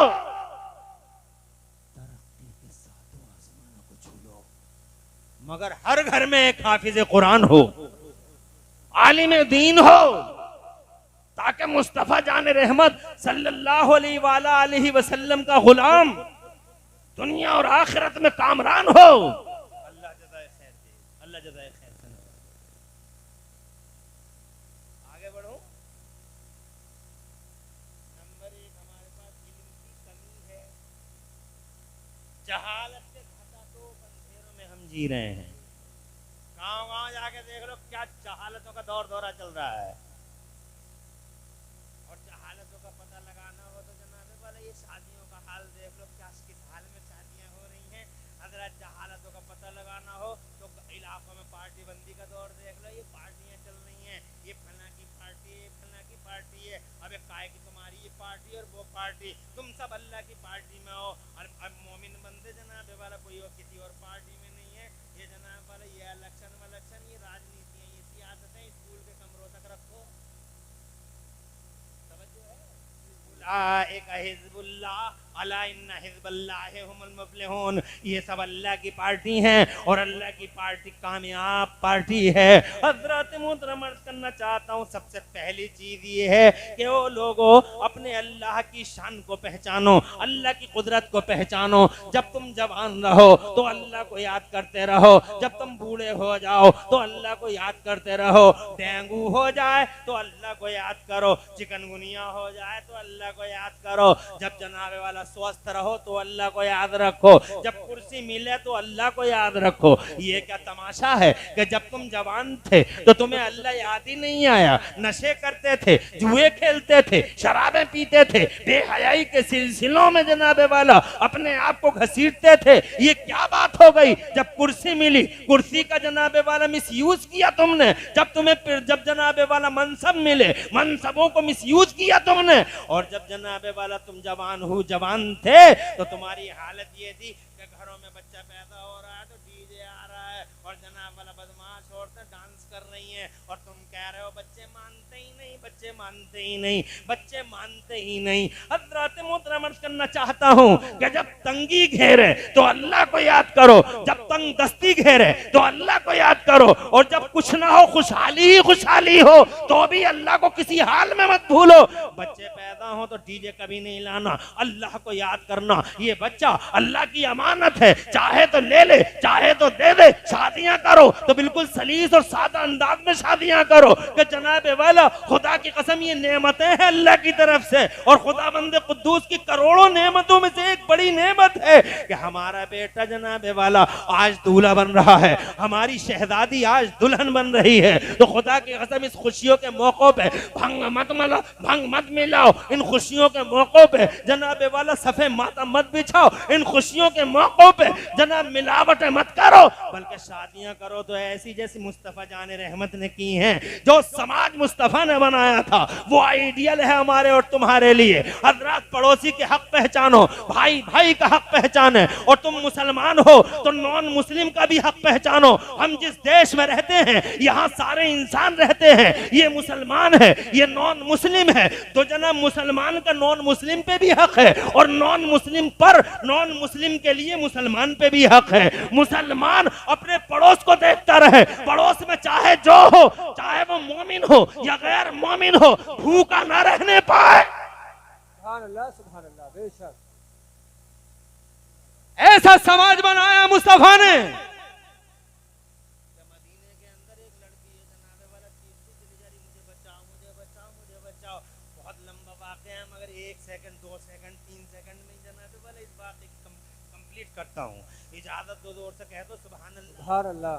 तरक्की के साथ आसमानों को छू लो, मगर हर घर में एक हाफिज कुरान हो, आलिम दीन हो, ताकि मुस्तफा जान रहमत सल्लल्लाहु अलैहि वसल्लम का गुलाम दुनिया और आखिरत में कामरान हो। अल्लाह जज़ाए खैर दे, अल्लाह जज़ाए खैर दे। आगे बढ़ो। नंबर 1, हमारे पास इल्म की कमी है, जहालत के घटातों अंधेरों में हम जी रहे हैं। गाँव जाके देख लो क्या जहालतों का दौर दौरा चल रहा है। और जहालतों का पता लगाना हो तो जनाबे वाला ये शादियों का हाल देख लो, क्या किस हाल में शादियां हो रही हैं। अगर जहालतों का पता लगाना हो तो इलाकों में पार्टी बंदी का दौर देख लो, ये पार्टियां चल रही हैं, ये फला की पार्टी है, फला की पार्टी है। अब काय की तुम्हारी ये पार्टी और वो पार्टी, तुम सब अल्लाह की पार्टी में हो और अब मोमिन बंदे जनाबे वाला कोई और किसी और पार्टी में नहीं है। ये जनाब वाला ये इलेक्शन वलेक्शन, ये राजनीति है, ये सियासत है, स्कूल के कमरों तक रखो। समझो है? हिज़्बुल्लाह अला इन्ना हिज़्बल्लाहि हुमुल मुफ़्लिहून। ये सब अल्लाह की पार्टी हैं और अल्लाह की पार्टी कामयाब पार्टी है। हज़रत मोहतरम अर्ज़ करना चाहता हूँ, सबसे पहली चीज़ ये है कि वो लोगों अपने अल्लाह की शान को पहचानो, अल्लाह की कुदरत को पहचानो। जब तुम जवान रहो तो अल्लाह को याद करते रहो, जब तुम बूढ़े हो जाओ तो अल्लाह को याद करते रहो, डेंगू हो जाए तो अल्लाह को याद करो, चिकनगुनिया हो जाए तो अल्लाह अल्लाह को याद करो। जब जनाबे वाला स्वस्थ रहो तो अल्लाह को याद रखो, जब कुर्सी मिले तो अल्लाह को याद रखो। ये क्या तमाशा है कि जब तुम जवान थे तो तुम्हें अल्लाह याद ही नहीं आया, नशे करते थे, जुए खेलते थे, शराबें पीते थे, बेहयाई के सिलसिलों में जनाबे वाला अपने आप को घसीटते थे। ये क्या बात हो गई? जब कुर्सी मिली, कुर्सी का जनाबे वाला मिसयूज किया तुमने। जब जनाबे वाला मनसब मिले, मनसबों को मिसयूज किया तुमने। और जब जनाबे वाला तुम जवान थे तो तुम्हारी हालत ये थी कि घरों में बच्चा पैदा हो रहा है तो डीजे आ रहा है और जनाब वाला बदमाश औरतें डांस कर रही हैं और तुम कह रहे हो बच्चे मानते ही नहीं, बच्चे मानते ही नहीं, बच्चे मानते ही नहीं। हज़रत मोहतरम अर्ज़ करना चाहता हूँ कि जब तंगी घेरे तो अल्लाह को याद करो, जब तंग दस्ती घेरे तो अल्लाह को याद करो, और जब कुछ ना हो खुशहाली ही खुशहाली हो तो भी अल्लाह को किसी हाल में मत भूलो। बच्चे पैदा हो तो डीजे कभी नहीं लाना, अल्लाह को याद करना। ये बच्चा अल्लाह की अमानत है, चाहे तो ले ले, चाहे तो दे दे। शादियां करो तो बिल्कुल सलीस और सादा अंदाज में शादियां करो कि जनाबे वाला खुदा की कसम ये नेमतें हैं अल्लाह की तरफ से, और खुदाबंद कुद्दूस की करोड़ों नेमतों में से एक बड़ी नेमत है कि हमारा बेटा जनाबे वाला आज दूल्हा बन रहा है, हमारी शहजादी आज दुल्हन बन रही है। तो खुदा की कसम इस खुशियों के मौकों पे भंग मत मिलाओ, इन खुशियों के मौकों पे जनाबे वाला सफे मातम मत बिछाओ, इन खुशियों के मौकों पे जनाब मिलावट मत करो, बल्कि शादियां करो तो ऐसी जैसी मुस्तफा जाने रहमत ने की हैं। जो समाज मुस्तफा ने बनाया था वो आइडियल है हमारे और तुम्हारे लिए। हजरत पड़ोसी के हक पहचानो, भाई भाई का हक पहचाने, और तुम मुसलमान हो तो नॉन मुस्लिम का भी हक पहचानो। हम जिस देश में रहते हैं यहाँ सारे इंसान रहते हैं, ये मुसलमान है, ये नॉन मुस्लिम है, तो जनाब मुसलमान का नॉन मुस्लिम पे भी हक है, और नॉन मुस्लिम पर नॉन मुस्लिम के लिए मुसलमान पे भी हक है। मुसलमान अपने पड़ोस को देखता रहे, पड़ोस में चाहे जो हो, चाहे वो मोमिन हो या गैर मोमिन हो, भूखा ना रहने पाए। सुभान अल्लाह बेशक ऐसा समाज बनाया मुस्तफा ने। मदीने के अंदर एक लड़की है जनाबे वाला चीखती चली जा रही, मुझे बचाओ मुझे बचाओ मुझे बचाओ। बहुत लंबा वाक़या है मगर 1 सेकंड 2 सेकंड 3 सेकंड में जनाबे वाला इस बात को कंप्लीट करता हूँ। इजाजत दो, जोर से कह दो सुभान अल्लाह। सुभान अल्लाह।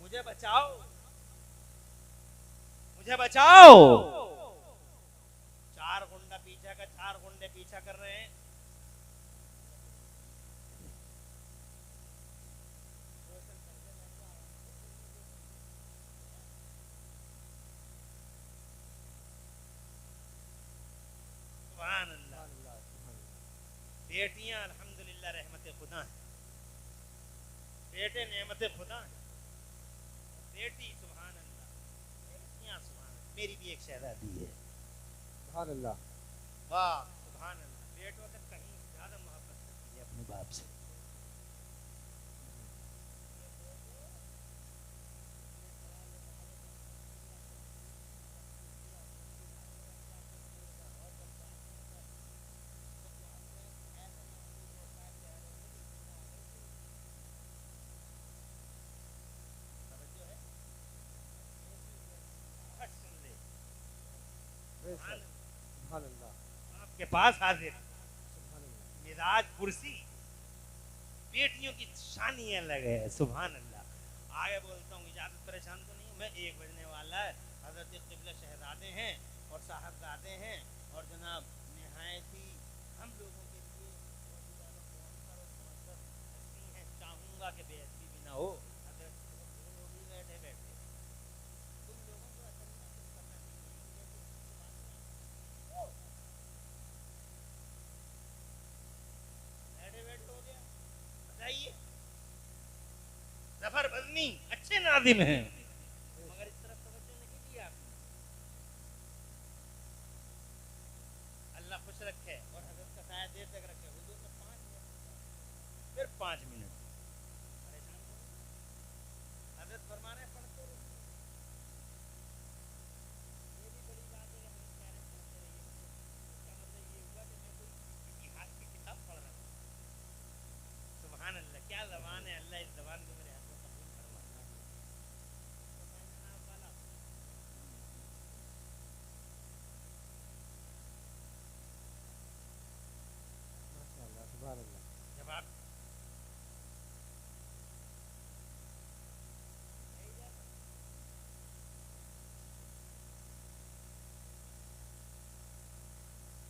मुझे बचाओ मुझे बचाओ। 4 गुंडे पीछा कर रहे हैं। सुभान अल्लाह। बेटियां अल्हम्दुलिल्लाह रहमत खुदा है, बेटे नेमत खुदा है, बेटी सुभान अल्लाह, बेटियां सुभान अल्लाह। मेरी भी एक शहजादी है, सुभान अल्लाह। वाह सुभान अल्लाह। बेटों से कहीं ज्यादा मोहब्बत करती है अपने बाप से। सुभान अल्लाह। आपके पास हाजिर मिजाज कुर्सी, बेटियों की शान ही अलग है। सुभान अल्लाह। आगे बोलता हूँ, इजाजत परेशान तो नहीं, मैं 1 बजने वाला है। हजरत क़िबला शहजादे हैं और साहबजादे हैं और जनाब निहायत ही हम लोगों के लिए बहुत ज़्यादा मुअक्कर और मुअज़्ज़ज़ हस्ती हैं। चाहूँगा कि बेइज्जती भी ना हो। हजरत लोग ही बैठे तुम लोगों को असल में कुछ करना चाहिए। बैठे हो गया, बताइए। जफर बज़मी अच्छे नाज़िम हैं मगर इस तरफ तवज्जो नहीं दी आपने। अल्लाह खुश रखे और हज़रत का साया देर तक रखे। हुजूर ने 5 मिनट, फिर 5 मिनट परेशान हो गए। हज़रत फरमाने पढ़ते रहिए। ये भी बड़ी बात है कि हज़रत कह रहे पढ़ते रहिए। इसका मतलब ये हुआ कि मैं कोई इतिहास की किताब पढ़ रहा हूँ। सुभान अल्लाह, क्या ज़बान है। अल्लाह इस ज़बान को मेरे हाथों कबूल फरमा। तो मैं जनाब वाला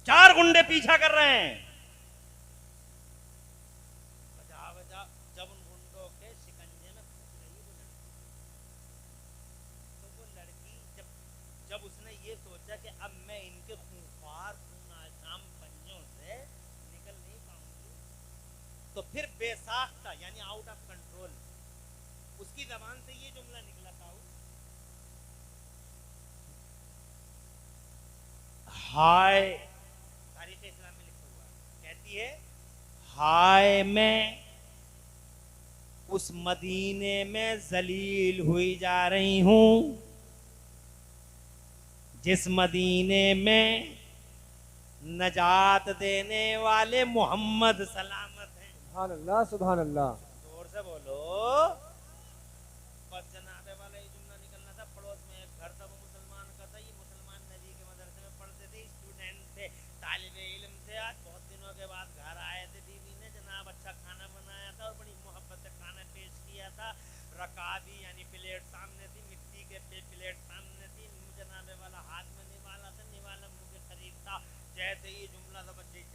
4 गुंडे पीछा कर रहे हैं। बजा बजा जब उन गुंडों के शिकंजे में फंस गई वो लड़की, तो वो लड़की जब उसने ये सोचा कि अब मैं इनके खूंखार खूनाशाम पंजों से निकल नहीं पाऊंगी, तो फिर बेसाख्ता यानी आउट ऑफ कंट्रोल उसकी जबान से ये जुमला निकला था, हाय, तारीख इस्लाम में लिखा हुआ कहती है, हाय मैं उस मदीने में जलील हुई जा रही हूं जिस मदीने में नजात देने वाले मोहम्मद सलामत हैं। सुभान अल्लाह, सुभान अल्लाह। जोर से बोलो। बस जनाबे वाला ये जुमला निकलना था। पड़ोस में एक घर था, वो मुसलमान का था। ये मुसलमान नबी के मदरसे में पढ़ते थे, स्टूडेंट थे, तालिबे इल्म थे। आज बहुत दिनों के बाद घर आए थे। बीवी ने जनाब अच्छा खाना बनाया था और बड़ी मोहब्बत से खाना पेश किया था। रकाबी यानी प्लेट सामने थी, मिट्टी के प्लेट सामने थी। जनाबे वाला हाथ में निवाला था, निवाला मुंह के करीब था। जैसे ये जुमला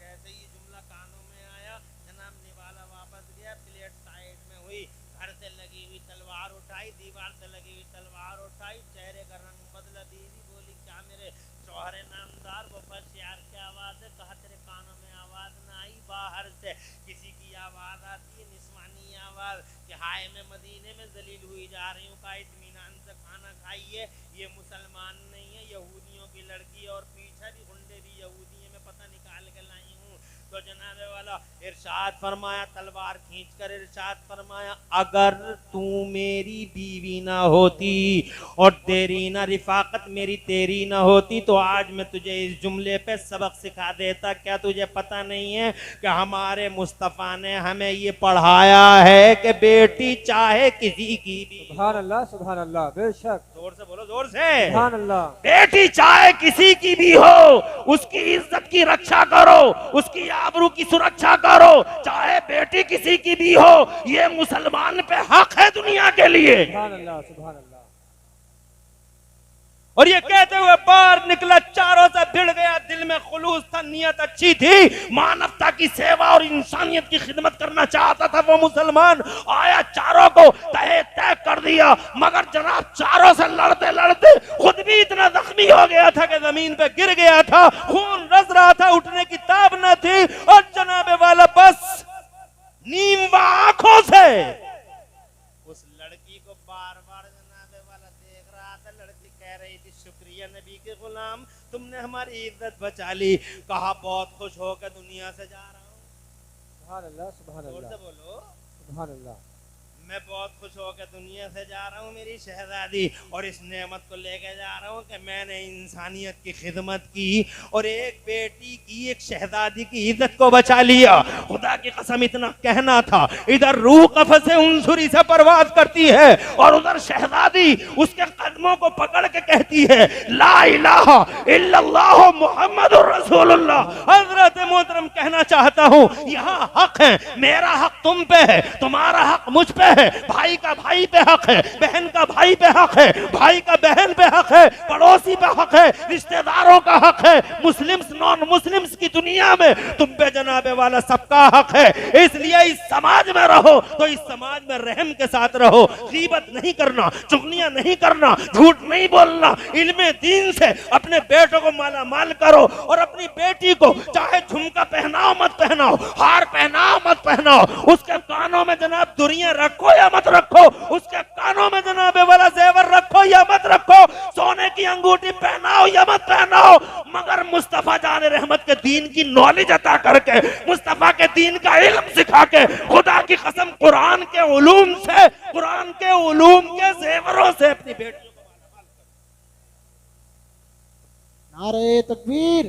जैसे ये जुमला कानों में आया, जनाब निवाला वापस गया, प्लेट साइड में हुई, घर से लगी हुई तलवार उठाई, दीवार से लगी हुई तलवार उठाई, चेहरे का रंग बदला। बीवी बोली, क्या मेरे शौहर नामदार? वो बस यार क्या आवाज है? कहा तेरे कानों में आवाज ना आई? बाहर से किसी की आवाज आती है, निस्वानी आवाज कि हाय मैं मदीने में जलील हुई जा रही हूँ, का इत्मीनान से खाना खाइए। ये मुसलमान नहीं है, यहूदियों की लड़की, और पीछे भी गुंडे भी यहूदी है, मैं पता निकाल के लाई हूँ। तो जनाबे वाला इरशाद फरमाया, तलवार खींचकर इरशाद फरमाया, अगर तू मेरी बीवी ना होती और तेरी ना रिफाकत मेरी तेरी ना होती तो आज मैं तुझे इस जुमले पे सबक सिखा देता। क्या तुझे पता नहीं है कि हमारे मुस्तफ़ा ने हमें ये पढ़ाया है कि बेटी चाहे किसी की भी, सुभान अल्लाह, सुभान अल्लाह, बेशक। जोर से बोलो, जोर से, सुभान अल्लाह। बेटी चाहे किसी की भी हो, उसकी इज्जत की रक्षा करो, उसकी आबरू की सुरक्षा करो, चाहे बेटी किसी की भी हो, ये मुसलमान पे हक है दुनिया के लिए। सुभान अल्लाह, सुभान अल्लाह। और ये कहते हुए बाहर निकला, चारों से भिड़ गया, दिल में खुलूस था, नियत अच्छी थी, मानवता की सेवा और इंसानियत की खिदमत करना चाहता था वो मुसलमान। आया, चारों को तहे तय कर दिया, मगर जनाब चारों से लड़ते लड़ते खुद भी इतना जख्मी हो गया था कि जमीन पे गिर गया था, खून रस रहा था, उठने की ताब न थी। और जनाबे वाला बस नीम आंखों से उस लड़की को बार बार जनाबे वाला देख रहा था। लड़की कह रही थी, शुक्रिया नबी के गुलाम, तुमने हमारी इज्जत बचा ली। कहा, बहुत खुश होकर दुनिया से जा रहा हूँ। सुभान अल्लाह, सुभान जोर से अल्लाह, बोलो, सुभान अल्लाह। मैं बहुत खुश होकर दुनिया से जा रहा हूँ मेरी शहजादी, और इस नेमत को लेकर जा रहा हूँ कि मैंने इंसानियत की खिदमत की और एक बेटी की, एक शहजादी की इज्जत को बचा लिया। खुदा की कसम इतना कहना था। इधर रूह कफ़स से उनसुरी से परवाज करती है और उधर शहजादी उसके कदमों को पकड़ के कहती है, ला इलाहा इल्लल्लाह मुहम्मदुर रसूलुल्लाह। हजरत मोहतरम कहना चाहता हूँ, यहाँ हक है, मेरा हक तुम पे है, तुम्हारा हक मुझ पे है, भाई का भाई पे हक है, बहन का भाई पे हक है, भाई का बहन पे हक है, पड़ोसी पे हक है, रिश्तेदारों का हक है, मुस्लिम्स नॉन मुस्लिम्स की दुनिया में तुम पे जनाबे वाला सबका हक है। इसलिए इस समाज में रहो तो इस समाज में रहम के साथ रहो, गीबत नहीं करना, चुगलियां नहीं करना, झूठ नहीं बोलना, इल्मे दीन से अपने बेटों को माला माल करो और अपनी बेटी को चाहे झुमका पहनाओ मत पहनाओ, हार पहनाओ मत पहनाओ, उसके कानों में जनाब दुनिया रखो या मत रखो, उसके कानों में जनाबे वाला जेवर रखो या मत रखो, सोने की अंगूठी पहनाओ या मत पहनाओ, मगर मुस्तफा जान रहमत के दीन की नॉलेज अता करके, मुस्तफा के दीन का इल्म सिखा के, खुदा की कसम कुरान के उलूम से, कुरान के उलूम के जेवरों से अपनी बेटियों को नारे तकबीर,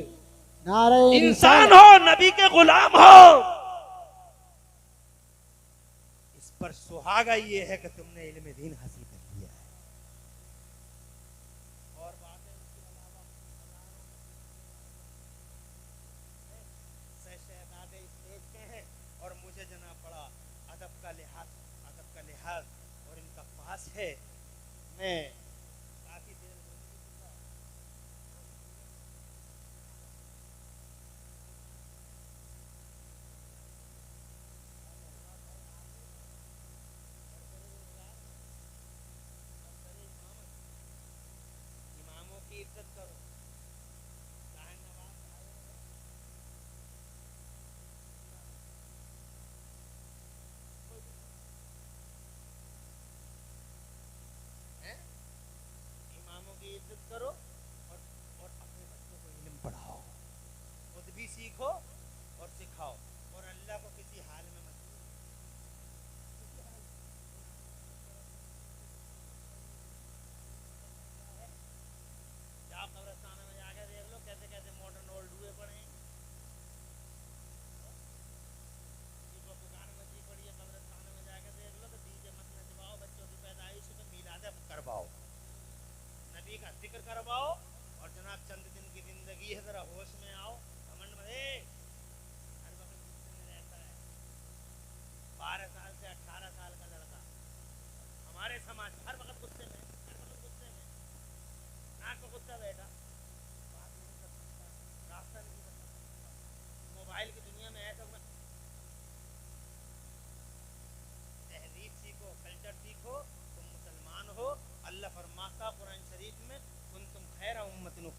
नारे इंसान हो, नबी के गुलाम हो, पर सुहागा ये है कि तुमने इल्म दीन हासिल कर लिया है। और बातें उसके अलावा शहजादे स्टेज पे हैं और मुझे जनाब बड़ा अदब का लिहाज और इनका पास है। मैं काफी देर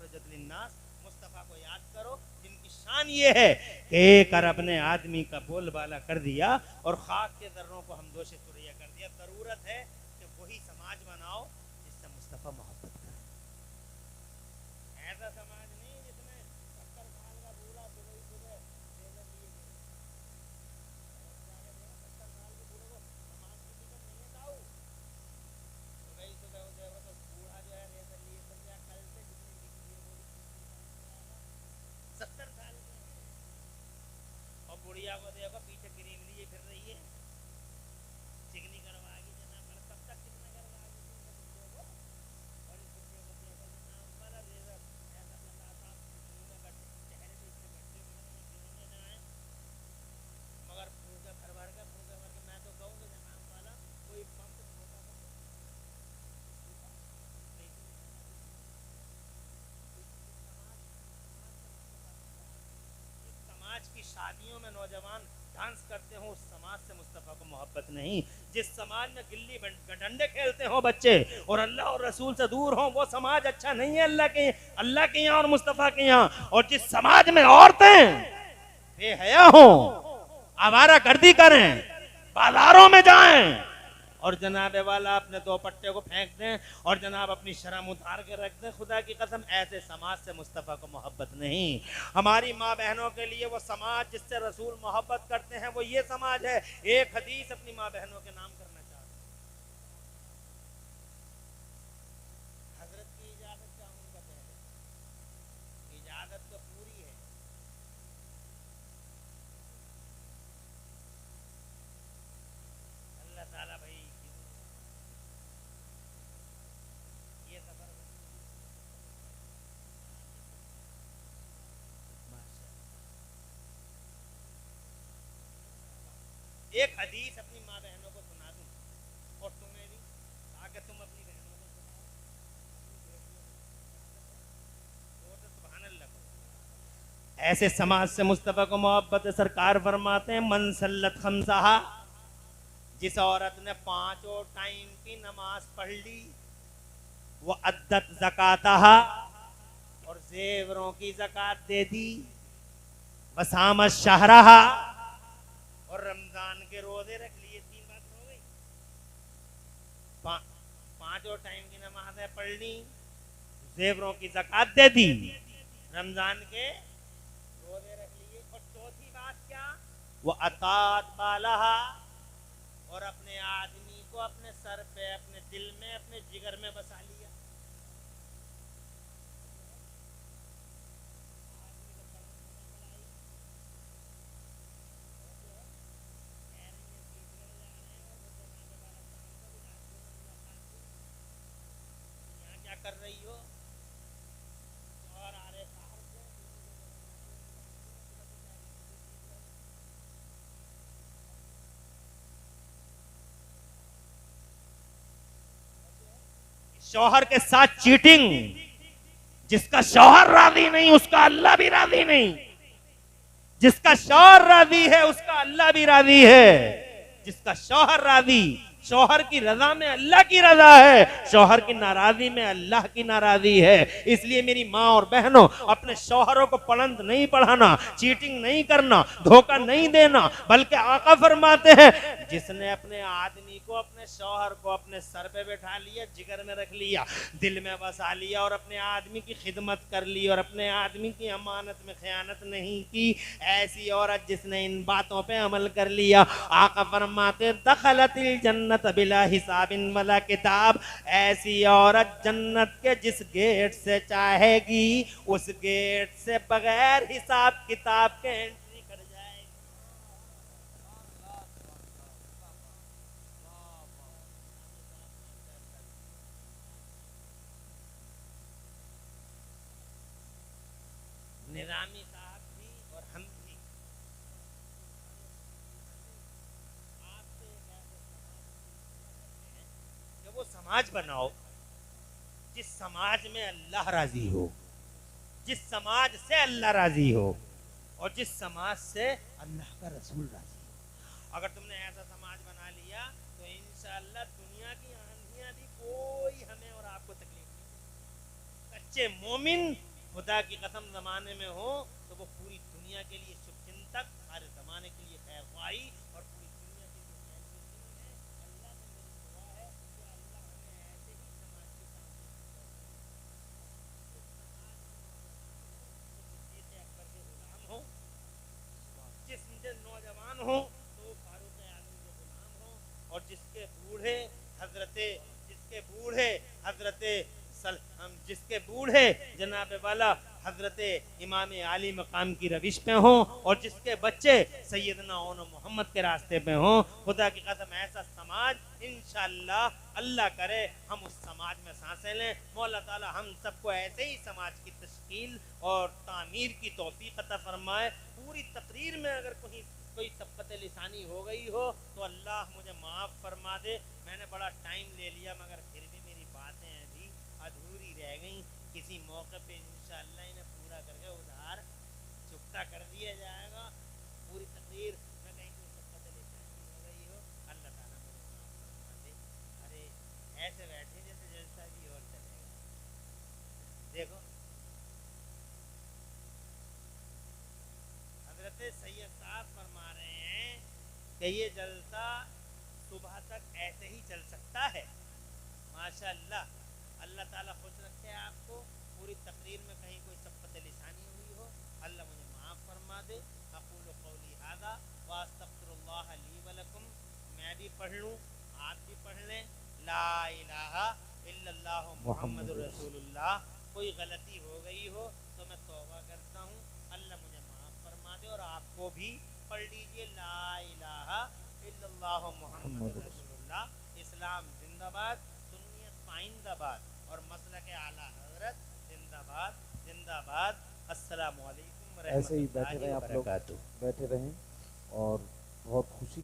उखरिजत लिन्नास, मुस्तफ़ा को याद करो जिनकी शान ये है कि एक अरब ने आदमी का बोलबाला कर दिया और खाक के जर्रों को हम दोषे तुरैया कर दिया। जरूरत है कि वही समाज बनाओ जिससे मुस्तफ़ा मोहब्बत करे। ऐसा समाज नहीं जिसमें 70 साल का बूढ़ा सुबह सुबह लेजर लिए गए। 70 साल के बूढ़े को समाज की फिक्र नहीं है ताऊ। सुबह सुबह हो जाएगा तो बूढ़ा जो है लेजर लिए चल गया, कल से जितनी बिक्री है वो 70 साल के हैं। और बुढ़िया को देखो पीछे क्रीम लिए फिर रही है, चिकनी करवाएगी जनाब, कब तक चिकना करवाएगी बुढ़िया को। और इस बुढ़िया को देखो जनाब वाला लेजर ऐसा लगाता मुंह में बट चेहरे पे इसके बट्टे गिरने जाए, मगर फूंके भर भर के मैं तो कहूँगा जनाब वाला कोई पंप छोटा समाज की शादियों में नौजवान डांस करते हो, उस समाज से मुस्तफ़ा को मोहब्बत नहीं। जिस समाज में गिल्ली डंडे खेलते हो बच्चे और अल्लाह और रसूल से दूर हो, वो समाज अच्छा नहीं है अल्लाह के यहाँ और मुस्तफ़ा के यहाँ। और जिस समाज में औरतें बेहया हो, आवारा गर्दी करें, बाजारों में जाएं और जनाबे वाला अपने दो पट्टे को फेंक दें और जनाब अपनी शर्म उतार के रख दें, खुदा की कसम ऐसे समाज से मुस्तफ़ा को मोहब्बत नहीं। हमारी माँ बहनों के लिए वो समाज जिससे रसूल मोहब्बत करते हैं वो ये समाज है। एक हदीस अपनी माँ बहनों के नाम करना चाहते हैं। हजरत की इजाजत चाहूंगा, पहले इजाजत तो पूरी है। अल्लाह ताला भाई ये सफर एक हदीस अपनी माँ बहनों को सुना दूं और तुम्हें भी, ताकि तुम अपनी बहनों को सुनाओ, तो सुभान अल्लाह करो। ऐसे समाज से मुस्तफ़ा को मोहब्बत सरकार फरमाते हैं, मन सल्लत खमसाहा, जिस औरत ने 5 टाइम की नमाज पढ़ ली, वो अद्दत ज़कातहा, और जेवरों की ज़कात दे दी, वसामत शहरहा, और रमजान के रोजे रख लिए। 3 बात हो गई। 5 टाइम की नमाज़ें पढ़ ली, जेवरों की ज़कात दे दी, रमजान के रोजे रख लिए, और चौथी बात क्या, वो अतात बालहा, और अपने आदमी को अपने सर पे, अपने दिल में, अपने जिगर में बसा लिया। क्या कर रही हो और आ रहे शहर से शौहर के साथ चीटिंग, जिसका शौहर राजी नहीं उसका अल्लाह भी राजी नहीं, जिसका शौहर राजी है उसका अल्लाह भी राजी है। जिसका शौहर राजी, शौहर की रजा में अल्लाह की रजा है, शौहर की नाराजी में अल्लाह की नाराजी है। इसलिए मेरी माँ और बहनों, अपने शौहरों को पलंद नहीं पढ़ाना, चीटिंग नहीं करना, धोखा नहीं देना, बल्कि आका फरमाते हैं जिसने अपने आदमी को, अपने शौहर को अपने सर पे बैठा लिया, जिगर में रख लिया, दिल में बसा लिया और अपने आदमी की खिदमत कर ली और अपने आदमी की अमानत में खयानत नहीं की, ऐसी औरत जिसने इन बातों पे अमल कर लिया, आका फरमाते दखलतिल जन्नत बिला हिसाबिन वला किताब, ऐसी औरत जन्नत के जिस गेट से चाहेगी उस गेट से बगैर हिसाब किताब के एंट्री कर जाएगी। निजामी साहब भी और हम भी वो समाज बनाओ जिस समाज में अल्लाह राजी हो, जिस समाज से अल्लाह राजी हो और जिस समाज से अल्लाह का रसूल राजी हो। अगर तुमने ऐसा समाज बना लिया तो इंशाअल्लाह दुनिया की आंधियां भी कोई हमें और आपको तकलीफ नहीं। कच्चे मोमिन खुदा की कसम ज़माने में हो तो वो पूरी दुनिया के लिए शुभचिंतक, सारे ज़माने के लिए खैर ख्वाही और पूरी दुनिया के लिए खैर है। अल्लाह से मेरी दुआ है कि अल्लाह हमें ऐसे ही समाज की तामीर अकबर के गुलाम हो, जिस नौजवान हो तो फारूक आजम के गुलाम हो, और जिसके बूढ़े जनाब वाला हजरत इमाम आली मकाम की रविश पे हों, और जिसके बच्चे सैयदना मोहम्मद के रास्ते पे हों। खुदा की कसम ऐसा समाज इंशाअल्लाह अल्लाह करे हम उस समाज में सांसें लें। मौला ताला हम सबको ऐसे ही समाज की तश्कील और तामीर की तौफीक अता फरमाए। पूरी तकरीर में अगर कोई सबकत लिसानी हो गई हो तो अल्लाह मुझे माफ़ फरमा दे। मैंने बड़ा टाइम ले लिया मगर फिर भी मेरी बातें अभी अधूरी रह गई। किसी मौके पे इंशाअल्लाह इन्हें पूरा करके उधार चुकता कर दिया जाएगा। पूरी तकरीर में कहीं कोई सबकत लिसानी हो गई हो अल्लाह ताला मुझे माफ़ फरमा दे। अरे ऐसे बैठे जैसे जलसा भी और चलेगा। देखो हजरत सैयद साहब फरमा रहे हैं कि ये जलसा सुबह तक ऐसे ही चल सकता है। माशाअल्लाह, अल्लाह ताला खुश रखे आपको। पूरी तकरीर में कहीं कोई सबकत लिसानी हुई हो अल्लाह मुझे माफ़ फरमा दे। अक़ूलु क़ौली हाज़ा व अस्तग़फ़िरुल्लाह ली व लकुम। मैं भी पढ़ लूँ, आप भी पढ़ लें। ला इलाहा इल्लल्लाहु मुहम्मदुर रसूलुल्लाह। कोई गलती हो गई हो तो मैं तौबा करता हूँ, अल्लाह मुझे माफ़ फरमा दे। और आपको भी पढ़ लीजिए ला इलाहा इल्लल्लाहु मुहम्मदुर रसूलुल्लाह। इस्लाम जिंदाबाद, सुन्नियत पाइंदाबाद और मसलक आला हज़रत जिंदाबाद जिंदाबाद। अस्सलामु अलैकुम व ऐसे ही बैठे रहमतुल्लाहि रहें व आप लोग, बरकातुहू। बैठे रहें और बहुत खुशी